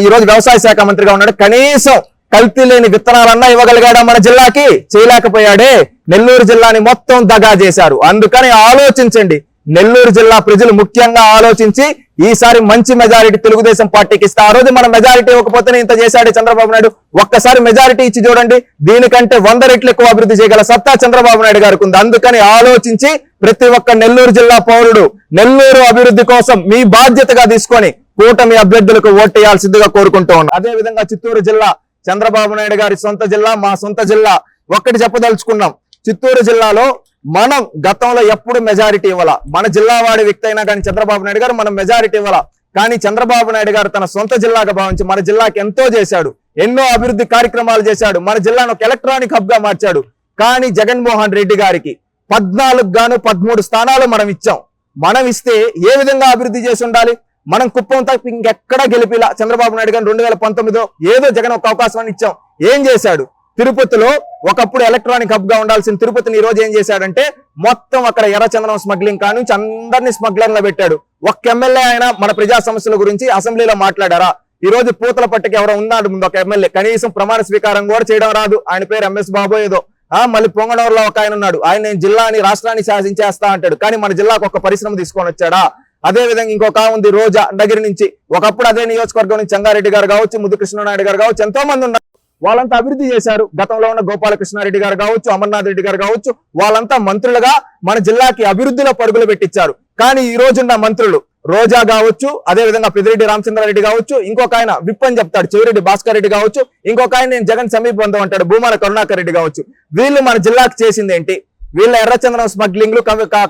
ఈ రోజు వ్యవసాయ శాఖ మంత్రిగా ఉన్నాడు. కనీసం కల్తీ లేని విత్తనాలన్నా ఇవ్వగలిగాడా మన జిల్లాకి? చేయలేకపోయాడే. నెల్లూరు జిల్లాని మొత్తం దగా చేశారు. అందుకని ఆలోచించండి. నెల్లూరు జిల్లా ప్రజలు ముఖ్యంగా ఆలోచించి ఈసారి మంచి మెజారిటీ తెలుగుదేశం పార్టీకి ఇస్తే, ఆ రోజు మన మెజారిటీ ఇవ్వకపోతేనే ఇంత చేశాడు చంద్రబాబు నాయుడు. ఒక్కసారి మెజారిటీ ఇచ్చి చూడండి, దీనికంటే 100 రెట్లు ఎక్కువ అభివృద్ధి చేయగల సత్తా చంద్రబాబు నాయుడు గారికి ఉంది. అందుకని ఆలోచించి ప్రతి ఒక్క నెల్లూరు జిల్లా పౌరుడు నెల్లూరు అభివృద్ధి కోసం మీ బాధ్యతగా తీసుకొని కూటమి అభ్యర్థులకు ఓటేయాల్సిందిగా కోరుకుంటూ ఉన్నాం. అదే విధంగా చిత్తూరు జిల్లా చంద్రబాబు నాయుడు గారి సొంత జిల్లా, మా సొంత జిల్లా. ఒక్కటి చెప్పదలుచుకున్నాం, చిత్తూరు జిల్లాలో మనం గతంలో ఎప్పుడు మెజారిటీ ఇవ్వాల. మన జిల్లా వాడి వ్యక్తి అయినా కానీ చంద్రబాబు నాయుడు గారు మనం మెజారిటీ ఇవ్వాల. కానీ చంద్రబాబు నాయుడు గారు తన సొంత జిల్లాగా భావించి మన జిల్లాకి ఎంతో చేశాడు, ఎన్నో అభివృద్ధి కార్యక్రమాలు చేశాడు, మన జిల్లాను ఒక ఎలక్ట్రానిక్ హబ్ గా మార్చాడు. కానీ జగన్మోహన్ రెడ్డి గారికి 14 గాను 13 స్థానాలు మనం ఇచ్చాం. మనం ఇస్తే ఏ విధంగా అభివృద్ధి చేసి ఉండాలి? మనం కుప్పం తప్ప ఇంకెక్కడా గెలిపిలా. చంద్రబాబు నాయుడు గారు 2019లో ఏదో జగన్ ఒక అవకాశాన్ని ఇచ్చాం. ఏం చేశాడు? తిరుపతిలో ఒకప్పుడు ఎలక్ట్రానిక్ హబ్ గా ఉండాల్సిన తిరుపతిని ఈ రోజు ఏం చేశాడంటే మొత్తం అక్కడ ఎర్రచందనం స్మగ్లింగ్ కాడి నుంచి అందరినీ స్మగ్లర్లో పెట్టాడు. ఒక్క ఎమ్మెల్యే ఆయన మన ప్రజా సమస్యల గురించి అసెంబ్లీలో మాట్లాడారా? ఈ రోజు పూతల పట్టుకు ఎవరో ఉన్నాడు ముందు ఒక ఎమ్మెల్యే, కనీసం ప్రమాణ స్వీకారం కూడా చేయడం రాదు. ఆయన పేరు ఎంఎస్ బాబు ఏదో. మళ్ళీ పొంగనూరులో ఒక ఆయన ఉన్నాడు, ఆయన నేను జిల్లాని రాష్ట్రాన్ని శాసించేస్తా అంటాడు, కానీ మన జిల్లాకు ఒక పరిశ్రమ తీసుకొని వచ్చాడా? అదే విధంగా ఇంకొక ఉంది రోజా దగ్గర నుంచి, ఒకప్పుడు అదే నియోజకవర్గం నుంచి చెంగారెడ్డి గారు కావచ్చు, ముద్దు కృష్ణనాయుడు గారు కావచ్చు, ఎంతో మంది ఉన్నారు. వాళ్ళంతా అభివృద్ధి చేశారు. గతంలో ఉన్న గోపాలకృష్ణారెడ్డి గారు కావచ్చు, అమర్నాథ్ రెడ్డి గారు కావచ్చు, వాళ్ళంతా మంత్రులుగా మన జిల్లాకి అభివృద్ధిలో పరుగులు పెట్టించారు. కానీ ఈ రోజున్న మంత్రులు రోజా కావచ్చు, అదే విధంగా పెద్దిరెడ్డి రామచంద్రారెడ్డి కావచ్చు, ఇంకొక ఆయన విప్ అని చెప్తాడు చెవిరెడ్డి భాస్కర్ రెడ్డి కావచ్చు, ఇంకొక ఆయన నేను జగన్ సమీప బంధం అంటాడు భూమాన కరుణాకర్ రెడ్డి కావచ్చు. వీళ్ళు మన జిల్లాకు చేసింది ఏంటి? వీళ్ళ ఎర్రచందనం స్మగ్లింగ్లు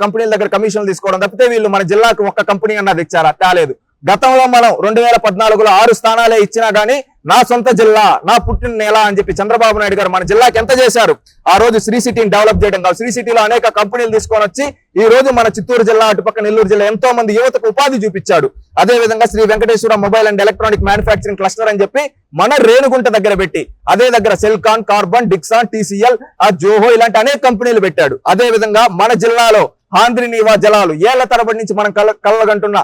కంపెనీల దగ్గర కమిషన్లు తీసుకోవడం తప్పితే వీళ్ళు మన జిల్లాకు ఒక్క కంపెనీ అన్నది ఇచ్చారా? తేలేదు. గతంలో మనం 2014లో 6 స్థానాలే ఇచ్చినా గానీ నా సొంత జిల్లా, నా పుట్టిన నేల అని చెప్పి చంద్రబాబు నాయుడు గారు మన జిల్లాకి ఎంత చేశారు? ఆ రోజు శ్రీ సిటీని డెవలప్ చేయడం కాదు, శ్రీ సిటీలో అనేక కంపెనీలు తీసుకొని వచ్చి ఈ రోజు మన చిత్తూరు జిల్లా, అటుపక్క నెల్లూరు జిల్లా ఎంతో మంది యువతకు ఉపాధి చూపించాడు. అదే విధంగా Sri Venkateswara mobile and electronic manufacturing cluster అని చెప్పి మన రేణుగుంట దగ్గర పెట్టి, అదే దగ్గర సెల్కాన్, కార్బన్, డిక్సాన్, టీసీఎల్, జోహో ఇలాంటి అనేక కంపెనీలు పెట్టాడు. అదే విధంగా మన జిల్లాలో ఆంధ్రనీవా జలాలు ఏళ్ల తరబడి నుంచి మనం కళ్ళగంటున్న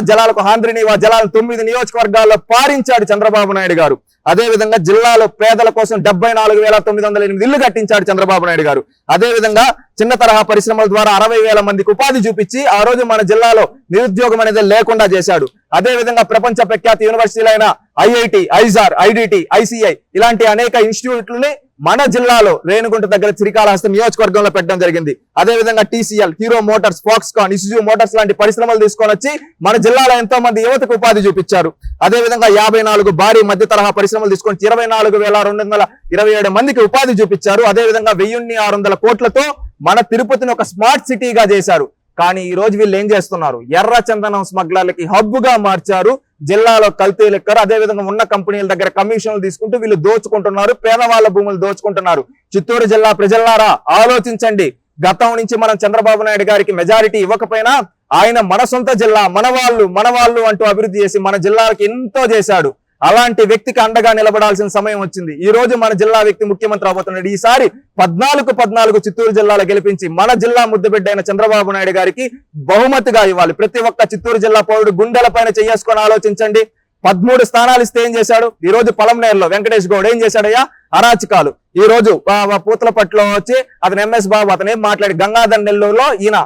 జలాలకు ఆంధ్రనీవా జలాలు 9 నియోజకవర్గాల్లో పారించాడు చంద్రబాబు నాయుడు గారు. అదే విధంగా జిల్లాలో పేదల కోసం 74,908 ఇళ్లు కట్టించాడు చంద్రబాబు నాయుడు గారు. అదే విధంగా చిన్న తరహా పరిశ్రమల ద్వారా 60,000 మందికి ఉపాధి చూపించి ఆ రోజు మన జిల్లాలో నిరుద్యోగం అనేది లేకుండా చేశాడు. అదే విధంగా ప్రపంచ ప్రఖ్యాత యూనివర్సిటీలైన ఐఐటి, ఐజార్, ఐడిటి, ఐసిఐ ఇలాంటి అనేక ఇన్స్టిట్యూట్లని మన జిల్లాలో రేణుగుంట దగ్గర శ్రీకాళహస్తి నియోజకవర్గంలో పెట్టడం జరిగింది. అదే విధంగా TCL, hero Motors, Foxconn, Isuzu Motors లాంటి పరిశ్రమలు తీసుకొని వచ్చి మన జిల్లాలో ఎంతో మంది యువతకు ఉపాధి చూపించారు. అదే విధంగా 54 భారీ మధ్య తరహా పరిశ్రమలు తీసుకొని 24,227 మందికి ఉపాధి చూపించారు. అదే విధంగా 1,600 కోట్లతో మన తిరుపతిని ఒక స్మార్ట్ సిటీగా చేశారు. కానీ ఈ రోజు వీళ్ళు ఏం చేస్తున్నారు? ఎర్ర చందనం స్మగ్లర్లకి హబ్బుగా మార్చారు. జిల్లాలో కల్తీ లెక్కరు, అదే విధంగా ఉన్న కంపెనీల దగ్గర కమిషన్లు తీసుకుంటూ వీళ్ళు దోచుకుంటున్నారు, పేదవాళ్ళ భూములు దోచుకుంటున్నారు. చిత్తూరు జిల్లా ప్రజలారా ఆలోచించండి. గతం నుంచి మనం చంద్రబాబు నాయుడు గారికి మెజారిటీ ఇవ్వకపోయినా ఆయన మన సొంత జిల్లా, మనవాళ్ళు అంటూ అభివృద్ధి చేసి మన జిల్లాకి ఎంతో చేశాడు. అలాంటి వ్యక్తికి అండగా నిలబడాల్సిన సమయం వచ్చింది. ఈ రోజు మన జిల్లా వ్యక్తి ముఖ్యమంత్రి అవబోతున్నాడు. ఈసారి 14 చిత్తూరు జిల్లాలో గెలిపించి మన జిల్లా ముద్దుబిడ్డ అయిన చంద్రబాబు నాయుడు గారికి బహుమతిగా ఇవ్వాలి. ప్రతి ఒక్క చిత్తూరు జిల్లా పౌరుడు గుండెల పైన చేసుకొని ఆలోచించండి. 13 స్థానాలు ఇస్తే ఏం చేశాడు? ఈ రోజు పొలంనేరులో వెంకటేష్ గౌడ్ ఏం చేశాడయ్యా? అరాచకాలు. ఈ రోజు పూతలపట్లో వచ్చి అతను ఎంఎస్ బాబు అతను ఏం మాట్లాడి గంగాధర్ నెల్లూరులో ఈయన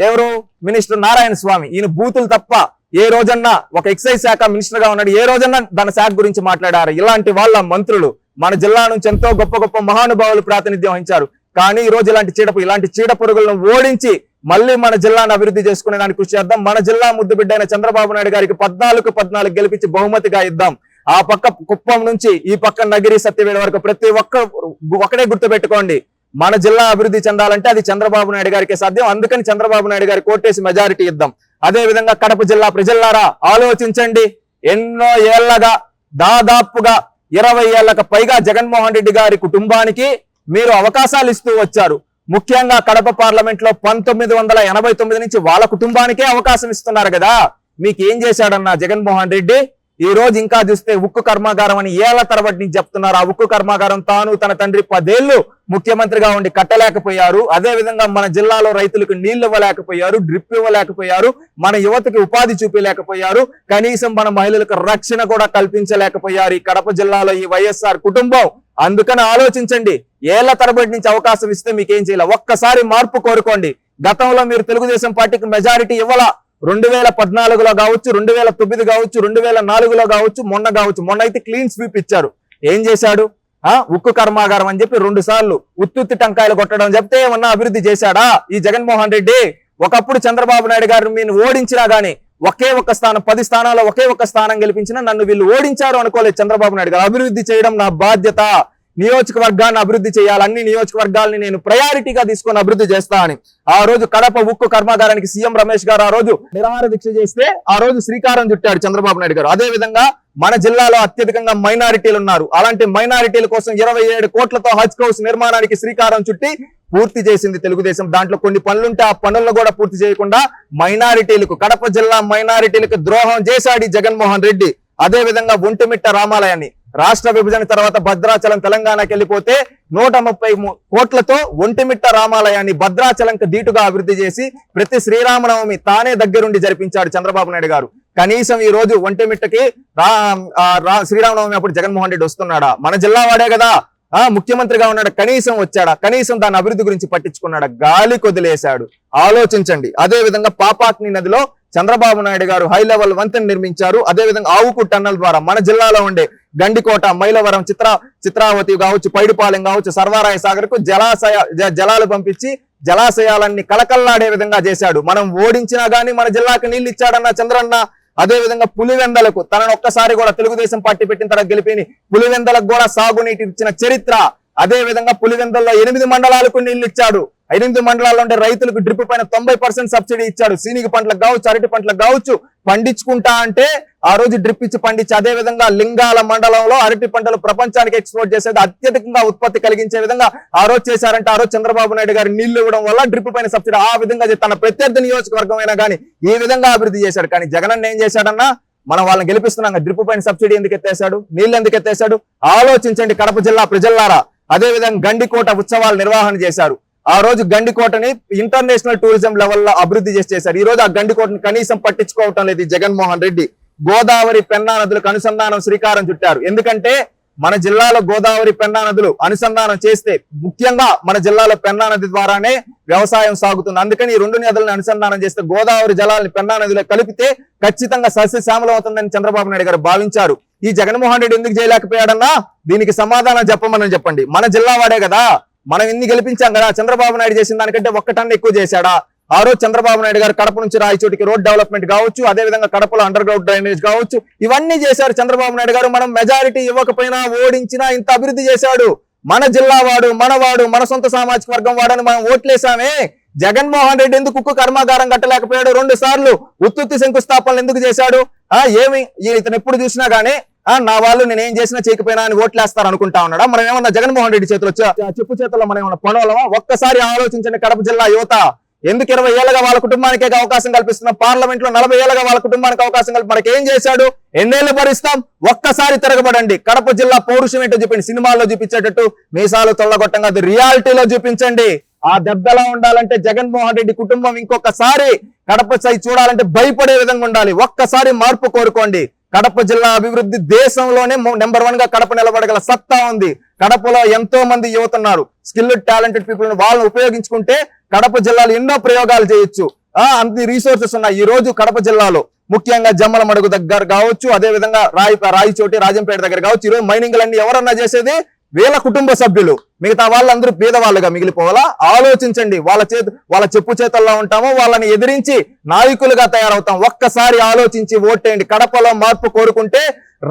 ఎవరు మినిస్టర్ నారాయణ స్వామి, ఈయన బూతులు తప్ప ఏ రోజన్నా ఒక ఎక్సైజ్ శాఖ మినిస్టర్ గా ఉన్నాడు, ఏ రోజన్నా దాని శాఖ గురించి మాట్లాడారు? ఇలాంటి వాళ్ళ మంత్రులు మన జిల్లా నుంచి ఎంతో గొప్ప మహానుభావులు ప్రాతినిధ్యం వహించారు. కానీ ఈ రోజు ఇలాంటి చీడ పురుగులను ఓడించి మళ్ళీ మన జిల్లాను అభివృద్ధి చేసుకునే దానికి కృషి చేద్దాం. మన జిల్లా ముద్దుబిడ్డ అయిన చంద్రబాబు నాయుడు గారికి 14 గెలిపించి బహుమతిగా ఇద్దాం. ఆ పక్క కుప్పం నుంచి ఈ పక్క నగిరి సత్యవేడ వరకు ప్రతి ఒక్కడే గుర్తుపెట్టుకోండి, మన జిల్లా అభివృద్ధి చెందాలంటే అది చంద్రబాబు నాయుడు గారికి సాధ్యం. అందుకని చంద్రబాబు నాయుడు గారికి కోటేసి మెజారిటీ ఇద్దాం. అదే విధంగా కడప జిల్లా ప్రజలారా ఆలోచించండి. ఎన్నో ఏళ్లగా దాదాపుగా 20 ఏళ్లకు పైగా జగన్మోహన్ రెడ్డి గారి కుటుంబానికి మీరు అవకాశాలు ఇస్తూ వచ్చారు. ముఖ్యంగా కడప పార్లమెంట్ లో 1989 నుంచి వాళ్ళ కుటుంబానికే అవకాశం ఇస్తున్నారు కదా. మీకు ఏం చేశాడన్నా జగన్మోహన్ రెడ్డి? ఈ రోజు ఇంకా చూస్తే ఉక్కు కర్మాగారం అని ఏళ్ల తరబడి నుంచి చెప్తున్నారు. ఆ ఉక్కు కర్మాగారం తాను తన తండ్రి 10 ఏళ్లు ముఖ్యమంత్రిగా ఉండి కట్టలేకపోయారు. అదే విధంగా మన జిల్లాలో రైతులకు నీళ్లు ఇవ్వలేకపోయారు, డ్రిప్ ఇవ్వలేకపోయారు, మన యువతకి ఉపాధి చూపించలేకపోయారు, కనీసం మన మహిళలకు రక్షణ కూడా కల్పించలేకపోయారు ఈ కడప జిల్లాలో ఈ వైఎస్ఆర్ కుటుంబం. అందుకని ఆలోచించండి. ఏళ్ల తరబడి నుంచి అవకాశం ఇస్తే మీకేం చేయాలి? ఒక్కసారి మార్పు కోరుకోండి. గతంలో మీరు తెలుగుదేశం పార్టీకి మెజారిటీ ఇవ్వాల. 2014లో కావచ్చు, 2009 కావచ్చు, 2004లో కావచ్చు, మొన్న అయితే క్లీన్ స్వీప్ ఇచ్చారు. ఏం చేశాడు? ఉక్కు కర్మాగారం అని చెప్పి 2 సార్లు ఉత్తుత్తి టంకాయలు కొట్టడం చెప్తే ఏమన్నా అభివృద్ధి చేశాడా ఈ జగన్మోహన్ రెడ్డి? ఒకప్పుడు చంద్రబాబు నాయుడు గారు మీరు ఓడించినా గానీ ఒకే ఒక్క స్థానం, 10 స్థానాల్లో ఒకే ఒక్క స్థానం గెలిపించినా నన్ను వీళ్ళు ఓడించారు అనుకోలేదు చంద్రబాబు నాయుడు గారు. అభివృద్ధి చేయడం నా బాధ్యత, నియోజకవర్గాన్ని అభివృద్ధి చేయాలి, అన్ని నియోజకవర్గాల్ని నేను ప్రయారిటీగా తీసుకొని అభివృద్ధి చేస్తా అని ఆ రోజు కడప ఉక్కు కర్మాగారానికి సీఎం రమేష్ గారు ఆ రోజు నిరాహార దీక్ష చేస్తే ఆ రోజు శ్రీకారం చుట్టాడు చంద్రబాబు నాయుడు గారు. అదే విధంగా మన జిల్లాలో అత్యధికంగా మైనారిటీలు ఉన్నారు. అలాంటి మైనారిటీల కోసం 27 కోట్లతో హజ్ హౌస్ నిర్మాణానికి శ్రీకారం చుట్టి పూర్తి చేసింది తెలుగుదేశం. దాంట్లో కొన్ని పనులుంటే ఆ పనులను కూడా పూర్తి చేయకుండా మైనారిటీలకు, కడప జిల్లా మైనారిటీలకు ద్రోహం చేశాడు జగన్మోహన్ రెడ్డి. అదే విధంగా ఒంటిమిట్ట రామాలయాన్ని రాష్ట్ర విభజన తర్వాత భద్రాచలం తెలంగాణకి వెళ్ళిపోతే 130 కోట్లతో ఒంటిమిట్ట రామాలయాన్ని భద్రాచలంకి దీటుగా అభివృద్ధి చేసి ప్రతి శ్రీరామనవమి తానే దగ్గరుండి జరిపించాడు చంద్రబాబు నాయుడు గారు. కనీసం ఈ రోజు ఒంటిమిట్టకి శ్రీరామనవమి అప్పుడు జగన్మోహన్ రెడ్డి వస్తున్నాడా? మన జిల్లా వాడే కదా, ముఖ్యమంత్రిగా ఉన్నాడు, కనీసం వచ్చాడా? కనీసం దాని అభివృద్ధి గురించి పట్టించుకున్నాడా? గాలి కొదిలేశాడు. ఆలోచించండి. అదే విధంగా పాపాక్ని నదిలో చంద్రబాబు నాయుడు గారు హై లెవెల్ వంతెన నిర్మించారు. అదే విధంగా ఆవుకు టన్నల్ ద్వారా మన జిల్లాలో ఉండే గండికోట, మైలవరం, చిత్రావతి కావచ్చు, పైడిపాలెం కావచ్చు, సర్వారాయ సాగర్ కు జలాలు పంపించి జలాశయాలన్నీ కలకల్లాడే విధంగా చేశాడు. మనం ఓడించినా గానీ మన జిల్లాకి నీళ్లు ఇచ్చాడన్న చంద్రన్న. అదే విధంగా పులివెందలకు తనను ఒక్కసారి కూడా తెలుగుదేశం పార్టీ పెట్టిన తర్వాత గెలిపిని పులివెందలకు కూడా సాగునీటి ఇచ్చిన చరిత్ర. అదే విధంగా పులివెందల్లో 8 మండలాలకు నీళ్లు ఇచ్చాడు. 8 మండలాల్లో ఉండే రైతులకు డ్రిప్ పైన 90% సబ్సిడీ ఇచ్చాడు. సీనిగి పంటలకు కావచ్చు, అరటి పంటలకు కావచ్చు, పండించుకుంటా అంటే ఆ రోజు డ్రిప్ ఇచ్చి పండించి. అదే విధంగా లింగాల మండలంలో అరటి పంటలు ప్రపంచానికి ఎక్స్పోర్ట్ చేసేది, అత్యధికంగా ఉత్పత్తి కలిగించే విధంగా ఆ రోజు చేశారంటే ఆ రోజు చంద్రబాబు నాయుడు గారు నీళ్లు ఇవ్వడం వల్ల డ్రిప్ పైన సబ్సిడీ ఆ విధంగా తన ప్రత్యర్థి నియోజకవర్గం అయినా కానీ ఈ విధంగా అభివృద్ధి చేశాడు. కానీ జగన్ ఏం చేశాడన్నా, మనం వాళ్ళని గెలిపిస్తున్నాం, డ్రిప్ పైన సబ్సిడీ ఎందుకు ఎత్తేశాడు, నీళ్లు ఎందుకు ఎత్తేశాడు? ఆలోచించండి కడప జిల్లా ప్రజల్లారా. అదే విధంగా గండికోట ఉత్సవాలు నిర్వహణ చేశారు. ఆ రోజు గండికోటని ఇంటర్నేషనల్ టూరిజం లెవెల్లో అభివృద్ధి చేశారు. ఈ రోజు ఆ గండికోటని కనీసం పట్టించుకోవటం లేదు జగన్మోహన్ రెడ్డి. గోదావరి పెన్నా నదులకు అనుసంధానం శ్రీకారం చుట్టారు. ఎందుకంటే మన జిల్లాలో గోదావరి పెన్నా నదులు అనుసంధానం చేస్తే ముఖ్యంగా మన జిల్లాలో పెన్నా నది ద్వారానే వ్యవసాయం సాగుతుంది. అందుకని ఈ 2 నదులను అనుసంధానం చేస్తే గోదావరి జలాలని పెన్నా నదిలో కలిపితే ఖచ్చితంగా సస్యశ్యామలం అవుతుందని చంద్రబాబు నాయుడు గారు భావించారు. ఈ జగన్మోహన్ రెడ్డి ఎందుకు చేయలేకపోయాడన్నా, దీనికి సమాధానం చెప్పమని చెప్పండి. మన జిల్లా వాడే కదా, మనం ఇన్ని గెలిపించాం కదా. చంద్రబాబు నాయుడు చేసిన దానికంటే 1 టన్ను ఎక్కువ చేశాడా? ఆ రోజు చంద్రబాబు నాయుడు గారు కడప నుంచి రాయచోటికి రోడ్ డెవలప్మెంట్ కావచ్చు, అదే విధంగా కడపలో అండర్ గ్రౌండ్ డ్రైనేజ్ కావచ్చు, ఇవన్నీ చేశారు చంద్రబాబు నాయుడు గారు. మనం మెజారిటీ ఇవ్వకపోయినా ఓడించినా ఇంత అభివృద్ధి చేశాడు. మన జిల్లా వాడు, మనవాడు, మన సొంత సామాజిక వర్గం వాడని మనం ఓట్లేసామే. జగన్మోహన్ రెడ్డి ఎందుకు ఉక్కు కర్మాగారం కట్టలేకపోయాడు? 2 సార్లు ఉత్తుత్తి శంకుస్థాపనలు ఎందుకు చేశాడు? ఏమి ఇతను ఎప్పుడు చూసినా గానీ నా వాళ్ళు నేనేం చేసినా చేయకపోయినా అని ఓట్లేస్తారు అనుకుంటా ఉన్నాడా? మనం ఏమన్నా జగన్మోహన్ రెడ్డి చేతిలో చెప్పు చేతుల్లో మనం ఏమన్నా పనులమా? ఒక్కసారి ఆలోచించండి కడప జిల్లా యువత. ఎందుకు 20 ఏళ్ళగా వాళ్ళ కుటుంబానికే అవకాశం కల్పిస్తున్నాం? పార్లమెంట్ లో 40 ఏళ్ళగా వాళ్ళ కుటుంబానికి అవకాశం కల్పి మనకి ఏం చేశాడు? ఎన్నేళ్ళు భరిస్తాం? ఒక్కసారి తిరగబడండి. కడప జిల్లా పౌరుషం ఏంటో చూపించండి. సినిమాల్లో చూపించేటట్టు మీసాలు తొల్లగొట్టంగా అది రియాలిటీలో చూపించండి. ఆ దెబ్బలా ఉండాలంటే జగన్మోహన్ రెడ్డి కుటుంబం ఇంకొకసారి కడప సై చూడాలంటే భయపడే విధంగా ఉండాలి. ఒక్కసారి మార్పు కోరుకోండి. కడప జిల్లా అభివృద్ధి దేశంలోనే నెంబర్ 1 గా కడప నిలబడగల సత్తా ఉంది. కడపలో ఎంతో మంది యువత ఉన్నారు, స్కిల్డ్ టాలెంటెడ్ పీపుల్. వాళ్ళని ఉపయోగించుకుంటే కడప జిల్లాలో ఎన్నో ప్రయోగాలు చేయొచ్చు. అన్ని రీసోర్సెస్ ఉన్నాయి. ఈ రోజు కడప జిల్లాలో ముఖ్యంగా జమ్మల మడుగు దగ్గర కావచ్చు, అదే విధంగా రాయచోటి, రాజంపేట దగ్గర కావచ్చు. ఈరోజు మైనింగ్లన్నీ ఎవరన్నా చేసేది వీళ్ళ కుటుంబ సభ్యులు. మిగతా వాళ్ళందరూ పేదవాళ్ళుగా మిగిలిపోవాలా? ఆలోచించండి. వాళ్ళ చెప్పు చేతల్లో ఉంటామో వాళ్ళని ఎదిరించి నాయకులుగా తయారవుతాం. ఒక్కసారి ఆలోచించి ఓటేయండి. కడపలో మార్పు కోరుకుంటే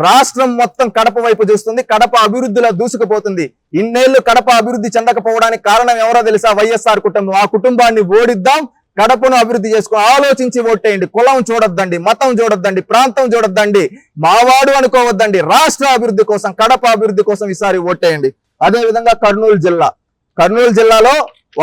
రాష్ట్రం మొత్తం కడప వైపు చూస్తుంది. కడప అభివృద్ధిలో దూసుకుపోతుంది. ఇన్నేళ్లు కడప అభివృద్ధి చెందకపోవడానికి కారణం ఎవరో తెలుసా? వైఎస్ఆర్ కుటుంబం. ఆ కుటుంబాన్ని ఓడిద్దాం, కడపను అభివృద్ధి చేసుకో. ఆలోచించి ఓటేయండి. కులం చూడొద్దండి, మతం చూడొద్దండి, ప్రాంతం చూడొద్దండి, మావాడు అనుకోవద్దండి. రాష్ట్ర అభివృద్ధి కోసం, కడప అభివృద్ధి కోసం ఈసారి ఓటేయండి. అదే విధంగా కర్నూలు జిల్లాలో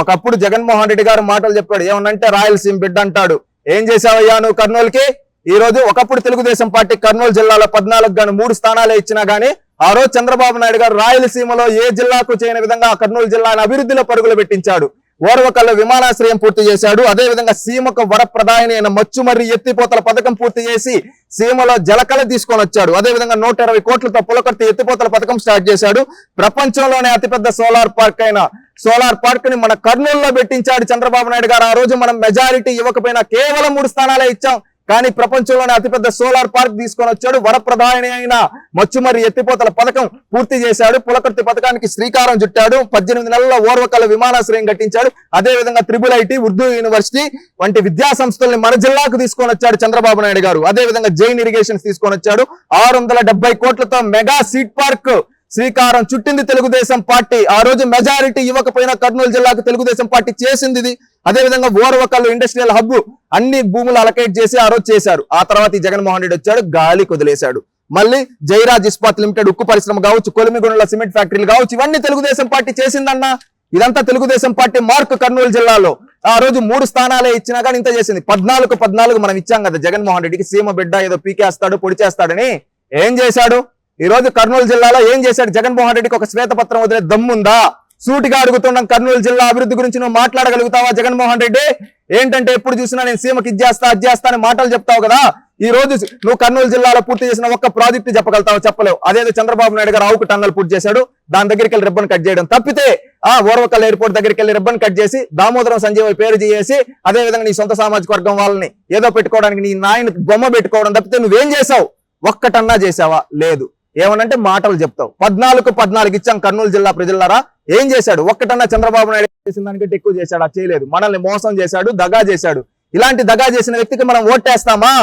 ఒకప్పుడు జగన్మోహన్ రెడ్డి గారు మాటలు చెప్పాడు. ఏమనంటే రాయలసీమ బిడ్డ అంటాడు. ఏం చేశావయ్యా నువ్వు కర్నూలుకి? ఈ రోజు ఒకప్పుడు తెలుగుదేశం పార్టీ కర్నూలు జిల్లాలో 14 గాను 3 స్థానాలే ఇచ్చినా గానీ ఆ రోజు చంద్రబాబు నాయుడు గారు రాయలసీమలో ఏ జిల్లాకు చేయని విధంగా కర్నూలు జిల్లాను అభివృద్ధిలో పరుగులు పెట్టించాడు. ఓర్వకల్లో విమానాశ్రయం పూర్తి చేశాడు. అదే విధంగా సీమకు వరప్రదాయని అయిన మచ్చుమర్రి ఎత్తిపోతల పథకం పూర్తి చేసి సీమలో జలకళ తీసుకొని వచ్చాడు. అదే విధంగా 120 కోట్లతో పులకర్తి ఎత్తిపోతల పథకం స్టార్ట్ చేశాడు. ప్రపంచంలోనే అతిపెద్ద సోలార్ పార్క్ ని మన కర్నూలులో పెట్టించాడు చంద్రబాబు నాయుడు గారు. ఆ రోజు మనం మెజారిటీ ఇవ్వకపోయినా కేవలం 3 స్థానాలే ఇచ్చాం. కానీ ప్రపంచంలోనే అతిపెద్ద సోలార్ పార్క్ తీసుకొని వచ్చాడు. వరప్రదాయని అయిన మచ్చుమర్రి ఎత్తిపోతల పథకం పూర్తి చేశాడు. పులకర్తి పథకానికి శ్రీకారం చుట్టాడు. 18 నెలల్లో ఓర్వకల్ల విమానాశ్రయం కట్టించాడు. అదే విధంగా IIIT, ఉర్దూ యూనివర్సిటీ వంటి విద్యా సంస్థల్ని మన జిల్లాకు తీసుకొని వచ్చాడు చంద్రబాబు నాయుడు గారు. అదే విధంగా జైన్ ఇరిగేషన్స్ తీసుకొని వచ్చాడు. 670 కోట్లతో మెగా సీడ్ పార్క్ శ్రీకారం చుట్టింది తెలుగుదేశం పార్టీ. ఆ రోజు మెజారిటీ ఇవ్వకపోయినా కర్నూలు జిల్లాకు తెలుగుదేశం పార్టీ చేసింది ఇది. అదే విధంగా ఓర్వకల్లు ఇండస్ట్రియల్ హబ్ అన్ని భూములు అలకేట్ చేసి ఆ రోజు చేశారు. ఆ తర్వాత ఈ జగన్మోహన్ రెడ్డి వచ్చాడు, గాలి కొదిలేశాడు. మళ్ళీ జైరాజ్ ఇస్పాత్ లిమిటెడ్ ఉక్కు పరిశ్రమ కావచ్చు, కొలిమిగుండ్ల సిమెంట్ ఫ్యాక్టరీలు కావచ్చు, ఇవన్నీ తెలుగుదేశం పార్టీ చేసిందన్నా. ఇదంతా తెలుగుదేశం పార్టీ మార్క్ కర్నూలు జిల్లాలో. ఆ రోజు 3 స్థానాలే ఇచ్చినా కానీ ఇంత చేసింది. 14 మనం ఇచ్చాం కదా జగన్మోహన్ రెడ్డికి. సీమ బిడ్డ ఏదో పీకేస్తాడు, పొడి చేస్తాడని. ఏం చేశాడు? ఈ రోజు కర్నూలు జిల్లాలో ఏం చేశాడు? జగన్మోహన్ రెడ్డికి ఒక శ్వేతపత్రం వదిలే దమ్ముందా? సూటిగా అడుగుతున్నాం, కర్నూలు జిల్లా అభివృద్ధి గురించి నువ్వు మాట్లాడగలుగుతావా జగన్మోహన్ రెడ్డి? ఏంటంటే ఎప్పుడు చూసినా నేను సీమకి ఇది చేస్తా అది చేస్తా అని మాటలు చెప్తావు కదా. ఈ రోజు నువ్వు కర్నూలు జిల్లాలో పూర్తి చేసిన ఒక్క ప్రాజెక్టు చెప్పగలుగుతావు? చెప్పలేవు. అదేదో చంద్రబాబు నాయుడు గారు ఆవుకు టన్నల్ పూర్తి చేశాడు, దాని దగ్గరికి వెళ్ళి రిబ్బన్ కట్ చేయడం తప్పితే ఓర్వకల్ ఎయిర్పోర్ట్ దగ్గరికి వెళ్ళి రిబ్బన్ కట్ చేసి దామోదరం సంజయ్ పేరు చేసి అదే విధంగా నీ సొంత సామాజిక వర్గం వాళ్ళని ఏదో పెట్టుకోవడానికి నీ నాయన బొమ్మ పెట్టుకోవడం తప్పితే నువ్వేం చేసావు? ఒక్కటన్నా చేసావా? లేదు. ఏమనంటే మాటలు చెప్తావు. 14 ఇచ్చాం కర్నూలు జిల్లా ప్రజలారా. ఏం చేశాడు? ఒక్కటన్నా చంద్రబాబు నాయుడు చేసిన దానికంటే ఎక్కువ చేశాడు? అది చేయలేదు. మనల్ని మోసం చేశాడు, దగా చేశాడు. ఇలాంటి దగా చేసిన వ్యక్తికి మనం ఓటేస్తామా?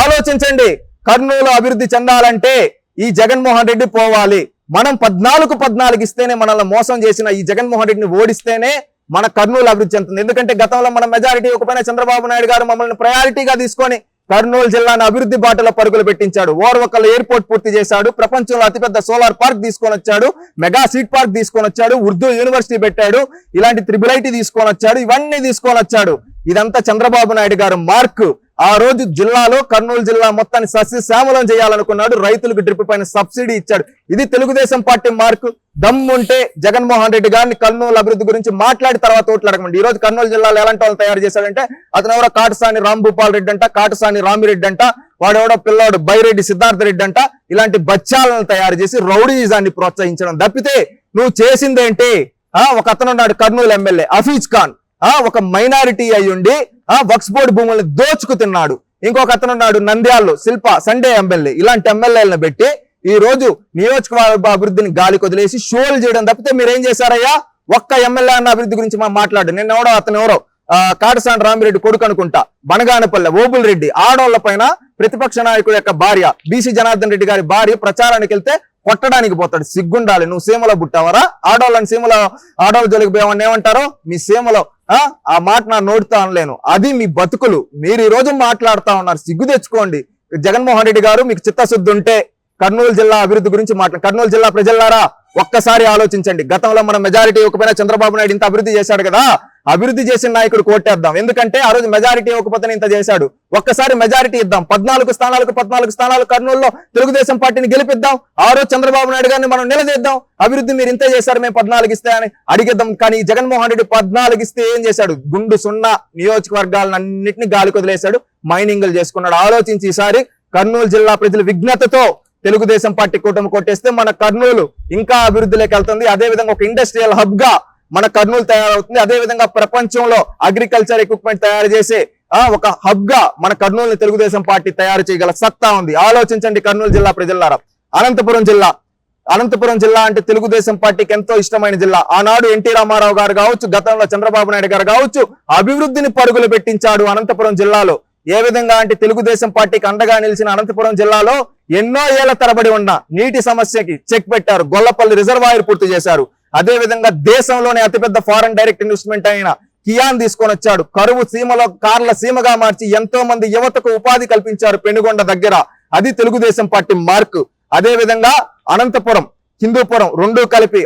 ఆలోచించండి. కర్నూలు అభివృద్ధి చెందాలంటే ఈ జగన్మోహన్ రెడ్డి పోవాలి. మనం 14 ఇస్తేనే, మనల్ని మోసం చేసిన ఈ జగన్మోహన్ రెడ్డిని ఓడిస్తేనే మన కర్నూలు అభివృద్ధి చెందుతుంది. ఎందుకంటే గతంలో మన మెజారిటీ ఇవ్వకపోయినా చంద్రబాబు నాయుడు గారు మమ్మల్ని ప్రయారిటీగా తీసుకొని కర్నూలు జిల్లాను అభివృద్ధి బాటలో పరుగులు పెట్టించాడు. ఓర్వకల్ ఎయిర్పోర్ట్ పూర్తి చేశాడు, ప్రపంచంలో అతిపెద్ద సోలార్ పార్క్ తీసుకొని వచ్చాడు, మెగా సీట్ పార్క్ తీసుకొని వచ్చాడు, ఉర్దూ యూనివర్సిటీ పెట్టాడు, ఇలాంటి IIIT తీసుకొని వచ్చాడు, ఇవన్నీ తీసుకొని వచ్చాడు. ఇదంతా చంద్రబాబు నాయుడు గారు మార్క్. ఆ రోజు జిల్లాలో కర్నూలు జిల్లా మొత్తాన్ని సస్యశ్యామలం చేయాలనుకున్నాడు. రైతులకు డ్రిప్ పైన సబ్సిడీ ఇచ్చాడు. ఇది తెలుగుదేశం పార్టీ మార్కు. దమ్ముంటే జగన్మోహన్ రెడ్డి గారిని కర్నూలు అభివృద్ధి గురించి మాట్లాడి తర్వాత ఓట్లు అడగండి. ఈ రోజు కర్నూలు జిల్లాలో ఎలాంటి వాళ్ళు తయారు చేశాడంటే, అతను ఎవరో కాటసాని రాంభూపాల్ రెడ్డి అంట, కాటసాని రామిరెడ్డి అంట, వాడెవడో పిల్లాడు బైరెడ్డి సిద్ధార్థ రెడ్డి అంట. ఇలాంటి బచ్చాలను తయారు చేసి రౌడీజాన్ని ప్రోత్సహించడం తప్పితే నువ్వు చేసిందేంటి? ఒక అతను ఉన్నాడు కర్నూలు ఎమ్మెల్యే హఫీజ్ ఖాన్, ఒక మైనారిటీ అయ్యుండి వక్స్ బోర్డు భూముల్ని దోచుకు తిన్నాడు. ఇంకొక అతను ఉన్నాడు నంద్యాలలో శిల్ప సండే ఎమ్మెల్యే. ఇలాంటి ఎమ్మెల్యేలను పెట్టి ఈ రోజు నియోజకవర్గ అభివృద్ధిని గాలికి వదిలేసి షోలు చేయడం తప్పితే మీరేం చేశారయ్యా? ఒక్క ఎమ్మెల్యే అన్న అభివృద్ధి గురించి మాట్లాడు. నిన్న ఎవడో అతను ఎవరో కాటసాని రామిరెడ్డి కొడుకు అనుకుంటా, బనగానపల్లె ఓబుల్ రెడ్డి ఆడోళ్ల పైన ప్రతిపక్ష నాయకుడు యొక్క భార్య బీసీ జనార్దన్ రెడ్డి గారి భార్య ప్రచారానికి వెళ్తే కొట్టడానికి పోతాడు. సిగ్గుండాలి. నువ్వు సీమలో పుట్టావరా? ఆడోళ్ళని సీమలో ఆడోళ్ళ జోలికి పోయామని ఏమంటారు? మీ సీమలో ఆ మాట నా నోటితో అనలేను. అది మీ బతుకులు. మీరు ఈ రోజు మాట్లాడుతా ఉన్నారు. సిగ్గు తెచ్చుకోండి. జగన్మోహన్ రెడ్డి గారు మీకు చిత్తశుద్ధి ఉంటే కర్నూలు జిల్లా అభివృద్ధి గురించి కర్నూలు జిల్లా ప్రజలారా ఒక్కసారి ఆలోచించండి. గతంలో మన మెజారిటీ ఇవ్వకపోయినా చంద్రబాబు నాయుడు ఇంత అభివృద్ధి చేశాడు కదా, అభివృద్ధి చేసిన నాయకుడు కోటేద్దాం. ఎందుకంటే ఆ రోజు మెజారిటీ ఇవ్వకపోతే ఇంత చేశాడు. ఒక్కసారి మెజారిటీ ఇద్దాం. 14 స్థానాలు కర్నూలులో తెలుగుదేశం పార్టీని గెలిపిద్దాం. ఆ రోజు చంద్రబాబు నాయుడు గారిని మనం నిలదీద్దాం. అభివృద్ధి మీరు ఇంతే చేశారు, మేము 14 ఇస్తే అని అడిగిద్దాం. కానీ జగన్మోహన్ రెడ్డి 14 ఇస్తే ఏం చేశాడు? గుండు సున్నా నియోజకవర్గాలన్నింటినీ గాలికి వదిలేశాడు, మైనింగ్లు చేసుకున్నాడు. ఆలోచించి ఈసారి కర్నూలు జిల్లా ప్రజలు విజ్ఞతతో తెలుగుదేశం పార్టీ కూటమి కొట్టేస్తే మన కర్నూలు ఇంకా అభివృద్ధిలోకి వెళ్తుంది. అదే విధంగా ఒక ఇండస్ట్రియల్ హబ్ గా మన కర్నూలు తయారవుతుంది. అదే విధంగా ప్రపంచంలో అగ్రికల్చర్ ఎక్విప్మెంట్ తయారు చేసే ఒక హబ్ గా మన కర్నూలు తెలుగుదేశం పార్టీ తయారు చేయగల సత్తా ఉంది. ఆలోచించండి కర్నూలు జిల్లా ప్రజలారా. అనంతపురం జిల్లా అంటే తెలుగుదేశం పార్టీకి ఎంతో ఇష్టమైన జిల్లా. ఆనాడు ఎన్టీ రామారావు గారు కావచ్చు, గతంలో చంద్రబాబు నాయుడు గారు కావచ్చు, అభివృద్ధిని పరుగులు పెట్టించాడు అనంతపురం జిల్లాలో. ఏ విధంగా అంటే తెలుగుదేశం పార్టీకి అండగా నిలిచిన అనంతపురం జిల్లాలో ఎన్నో ఏళ్ల తరబడి ఉన్న నీటి సమస్యకి చెక్ పెట్టారు. గొల్లపల్లి రిజర్వాయర్ పూర్తి చేశారు. అదే విధంగా దేశంలోనే అతిపెద్ద ఫారెన్ డైరెక్ట్ ఇన్వెస్ట్మెంట్ అయిన కియాన్ తీసుకొని వచ్చాడు. కరువు సీమలో కార్ల సీమగా మార్చి ఎంతో మంది యువతకు ఉపాధి కల్పించారు పెనుగొండ దగ్గర. అది తెలుగుదేశం పార్టీ మార్కు. అదే విధంగా అనంతపురం హిందూపురం రెండు కలిపి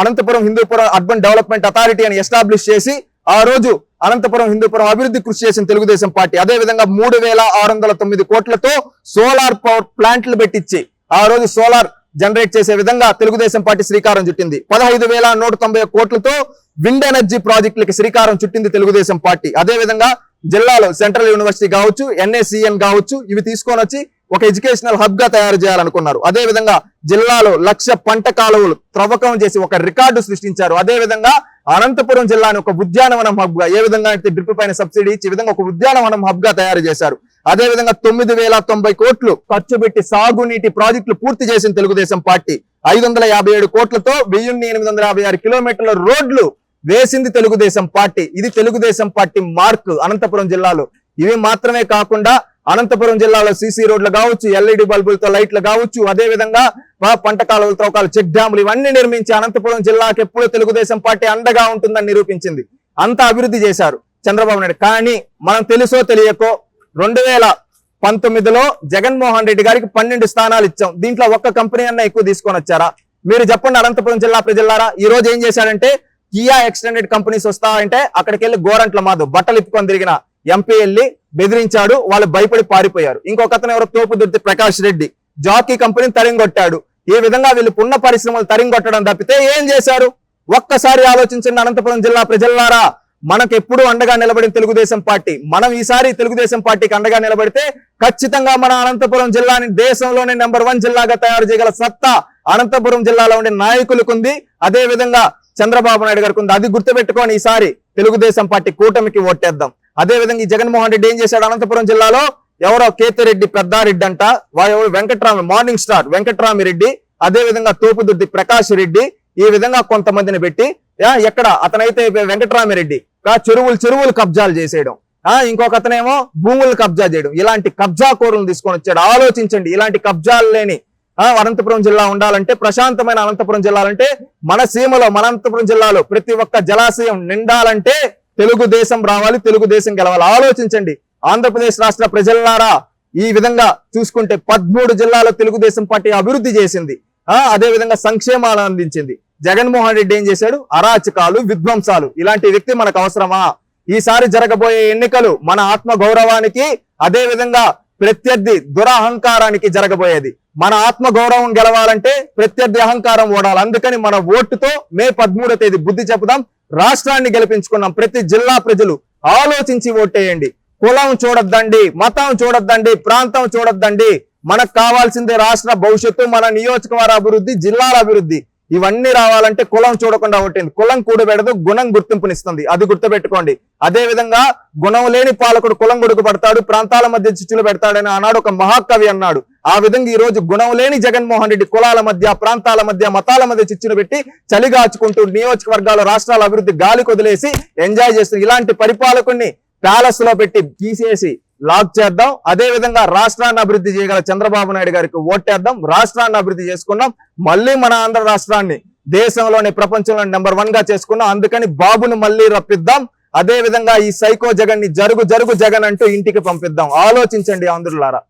Anantapur Hindupur urban development authority అని ఎస్టాబ్లిష్ చేసి ఆ రోజు అనంతపురం హిందూపురం అభివృద్ధి కృషి చేసిన తెలుగుదేశం పార్టీ. అదే విధంగా 3609 కోట్లతో సోలార్ పవర్ ప్లాంట్లు పెట్టించి ఆ రోజు సోలార్ జనరేట్ చేసే విధంగా తెలుగుదేశం పార్టీ శ్రీకారం చుట్టింది. 15,190 కోట్లతో విండ్ ఎనర్జీ ప్రాజెక్టులకి శ్రీకారం చుట్టింది తెలుగుదేశం పార్టీ. అదే విధంగా జిల్లాలో సెంట్రల్ యూనివర్సిటీ కావచ్చు, NACN కావచ్చు, ఇవి తీసుకొని వచ్చి ఒక ఎడ్యుకేషనల్ హబ్ గా తయారు చేయాలనుకున్నారు. అదే విధంగా జిల్లాలో 1,00,000 పంట కాలువలు త్రవ్వకం చేసి ఒక రికార్డు సృష్టించారు. అదే విధంగా అనంతపురం జిల్లాని ఒక ఉద్యానవనం హబ్ గా, ఏ విధంగా అయితే డ్రిప్ పైన సబ్సిడీ ఇచ్చి విధంగా ఒక ఉద్యానవనం హబ్ గా తయారు చేశారు. అదే విధంగా 9,090 కోట్లు ఖర్చు పెట్టి సాగునీటి ప్రాజెక్టులు పూర్తి చేసిన తెలుగుదేశం పార్టీ. 557 కోట్లతో 1,856 కిలోమీటర్ల రోడ్లు వేసింది తెలుగుదేశం పార్టీ. ఇది తెలుగుదేశం పార్టీ మార్క్ అనంతపురం జిల్లాలో. ఇవి మాత్రమే కాకుండా అనంతపురం జిల్లాలో CC రోడ్లు కావచ్చు, LED బల్బులతో లైట్లు కావచ్చు, అదే విధంగా పంట కాలువలు, త్రవ్వకాలు, చెక్ డ్యాములు ఇవన్నీ నిర్మించి అనంతపురం జిల్లాకి ఎప్పుడు తెలుగుదేశం పార్టీ అండగా ఉంటుందని నిరూపించింది. అంత అభివృద్ధి చేశారు చంద్రబాబు నాయుడు. కానీ మనం తెలుసో తెలియకో 2019లో జగన్మోహన్ రెడ్డి గారికి 12 స్థానాలు ఇచ్చాం. దీంట్లో ఒక్క కంపెనీ అన్న ఎక్కువ తీసుకొని వచ్చారా? మీరు చెప్పండి అనంతపురం జిల్లా ప్రజలారా. ఈ రోజు ఏం చేశాడంటే కియా ఎక్స్టెండెడ్ కంపెనీస్ వస్తాయంటే అక్కడికి వెళ్ళి గోరంట్ల మాధవ్ బట్టలు ఇప్పుకొని తిరిగిన MP వెళ్ళి బెదిరించాడు. వాళ్ళు భయపడి పారిపోయారు. ఇంకొక అతను ఎవరో తోపు దుర్తి ప్రకాష్ రెడ్డి జాకీ కంపెనీని తరింగొట్టాడు. ఈ విధంగా వీళ్ళు పున్న పరిశ్రమలు తరింగొట్టడం తప్పితే ఏం చేశారు? ఒక్కసారి ఆలోచించండి అనంతపురం జిల్లా ప్రజలారా. మనకు ఎప్పుడు అండగా నిలబడిన తెలుగుదేశం పార్టీ. మనం ఈసారి తెలుగుదేశం పార్టీకి అండగా నిలబడితే ఖచ్చితంగా మన అనంతపురం జిల్లాని దేశంలోనే నెంబర్ 1 జిల్లాగా తయారు చేయగల సత్తా అనంతపురం జిల్లాలో ఉండే నాయకులకు ఉంది. అదే విధంగా చంద్రబాబు నాయుడు గారికి ఉంది. అది గుర్తుపెట్టుకొని ఈసారి తెలుగుదేశం పార్టీ కూటమికి ఓటేద్దాం. అదే విధంగా ఈ జగన్మోహన్ రెడ్డి ఏం చేశాడు? అనంతపురం జిల్లాలో ఎవరో కేతిరెడ్డి పెద్దారెడ్డి అంట, వాడు వెంకట్రామి మార్నింగ్ స్టార్ వెంకట్రామిరెడ్డి, అదే విధంగా తోపుదుర్తి ప్రకాష్ రెడ్డి, ఈ విధంగా కొంతమందిని పెట్టి ఎక్కడ అతనైతే వెంకట్రామిరెడ్డి చెరువులు కబ్జాలు చేసేయడం, ఇంకొక అతనేమో భూములు కబ్జా చేయడం, ఇలాంటి కబ్జా కోరులను తీసుకొని వచ్చాడు. ఆలోచించండి. ఇలాంటి కబ్జాలు లేని అనంతపురం జిల్లా ఉండాలంటే, ప్రశాంతమైన అనంతపురం జిల్లాలంటే, మన సీమలో మన అనంతపురం జిల్లాలో ప్రతి ఒక్క జలాశయం నిండాలంటే తెలుగుదేశం రావాలి, తెలుగుదేశం గెలవాలి. ఆలోచించండి ఆంధ్రప్రదేశ్ రాష్ట్ర ప్రజలారా. ఈ విధంగా చూసుకుంటే 13 జిల్లాలో తెలుగుదేశం పార్టీ అభివృద్ధి చేసింది. అదే విధంగా సంక్షేమాలు అందించింది. జగన్మోహన్ రెడ్డి ఏం చేశాడు? అరాచకాలు, విధ్వంసాలు. ఇలాంటి వ్యక్తి మనకు అవసరమా? ఈసారి జరగబోయే ఎన్నికలు మన ఆత్మ గౌరవానికి, అదే విధంగా ప్రత్యర్థి దురహంకారానికి జరగబోయేది. మన ఆత్మ గౌరవం గెలవాలంటే ప్రత్యర్థి అహంకారం ఓడాలి. అందుకని మన ఓటుతో మే 13వ తేదీ బుద్ధి చెప్పుదాం. రాష్ట్రాన్ని గెలిపించుకున్నాం. ప్రతి జిల్లా ప్రజలు ఆలోచించి ఓటేయండి. కులం చూడొద్దండి, మతం చూడొద్దండి, ప్రాంతం చూడొద్దండి. మనకు కావాల్సిందే రాష్ట్ర భవిష్యత్తు, మన నియోజకవర్గ అభివృద్ధి, జిల్లాల అభివృద్ధి. ఇవన్నీ రావాలంటే కులం చూడకుండా ఓటేయండి. కులం కూడబెడదు, గుణం గుర్తింపునిస్తుంది. అది గుర్తుపెట్టుకోండి. అదే విధంగా గుణం లేని పాలకుడు కులం గొడుగుపడతాడు, ప్రాంతాల మధ్య చిచ్చులు పెడతాడని ఆనాడు ఒక మహాకవి అన్నాడు. ఆ విధంగా ఈ రోజు గుణం లేని జగన్మోహన్ రెడ్డి కులాల మధ్య, ప్రాంతాల మధ్య, మతాల మధ్య చిచ్చులు పెట్టి చలిగాచుకుంటూ నియోజకవర్గాల రాష్ట్రాల అభివృద్ధి గాలి కొదిలేసి ఎంజాయ్ చేస్తుంది. ఇలాంటి పరిపాలకుడిని ప్యాలెస్ లో పెట్టి తీసేసి లాక్ చేద్దాం. అదే విధంగా రాష్ట్రాన్ని అభివృద్ధి చేయగల చంద్రబాబు నాయుడు గారికి ఓటేద్దాం. రాష్ట్రాన్ని అభివృద్ధి చేసుకున్నాం. మళ్ళీ మన ఆంధ్ర రాష్ట్రాన్ని దేశంలోని ప్రపంచంలో నెంబర్ 1 గా చేసుకున్నాం. అందుకని బాబును మళ్ళీ రప్పిద్దాం. అదే విధంగా ఈ సైకో జగన్ ని జరుగు జగన్ అంటూ ఇంటికి పంపిద్దాం. ఆలోచించండి ఆంధ్రులారా.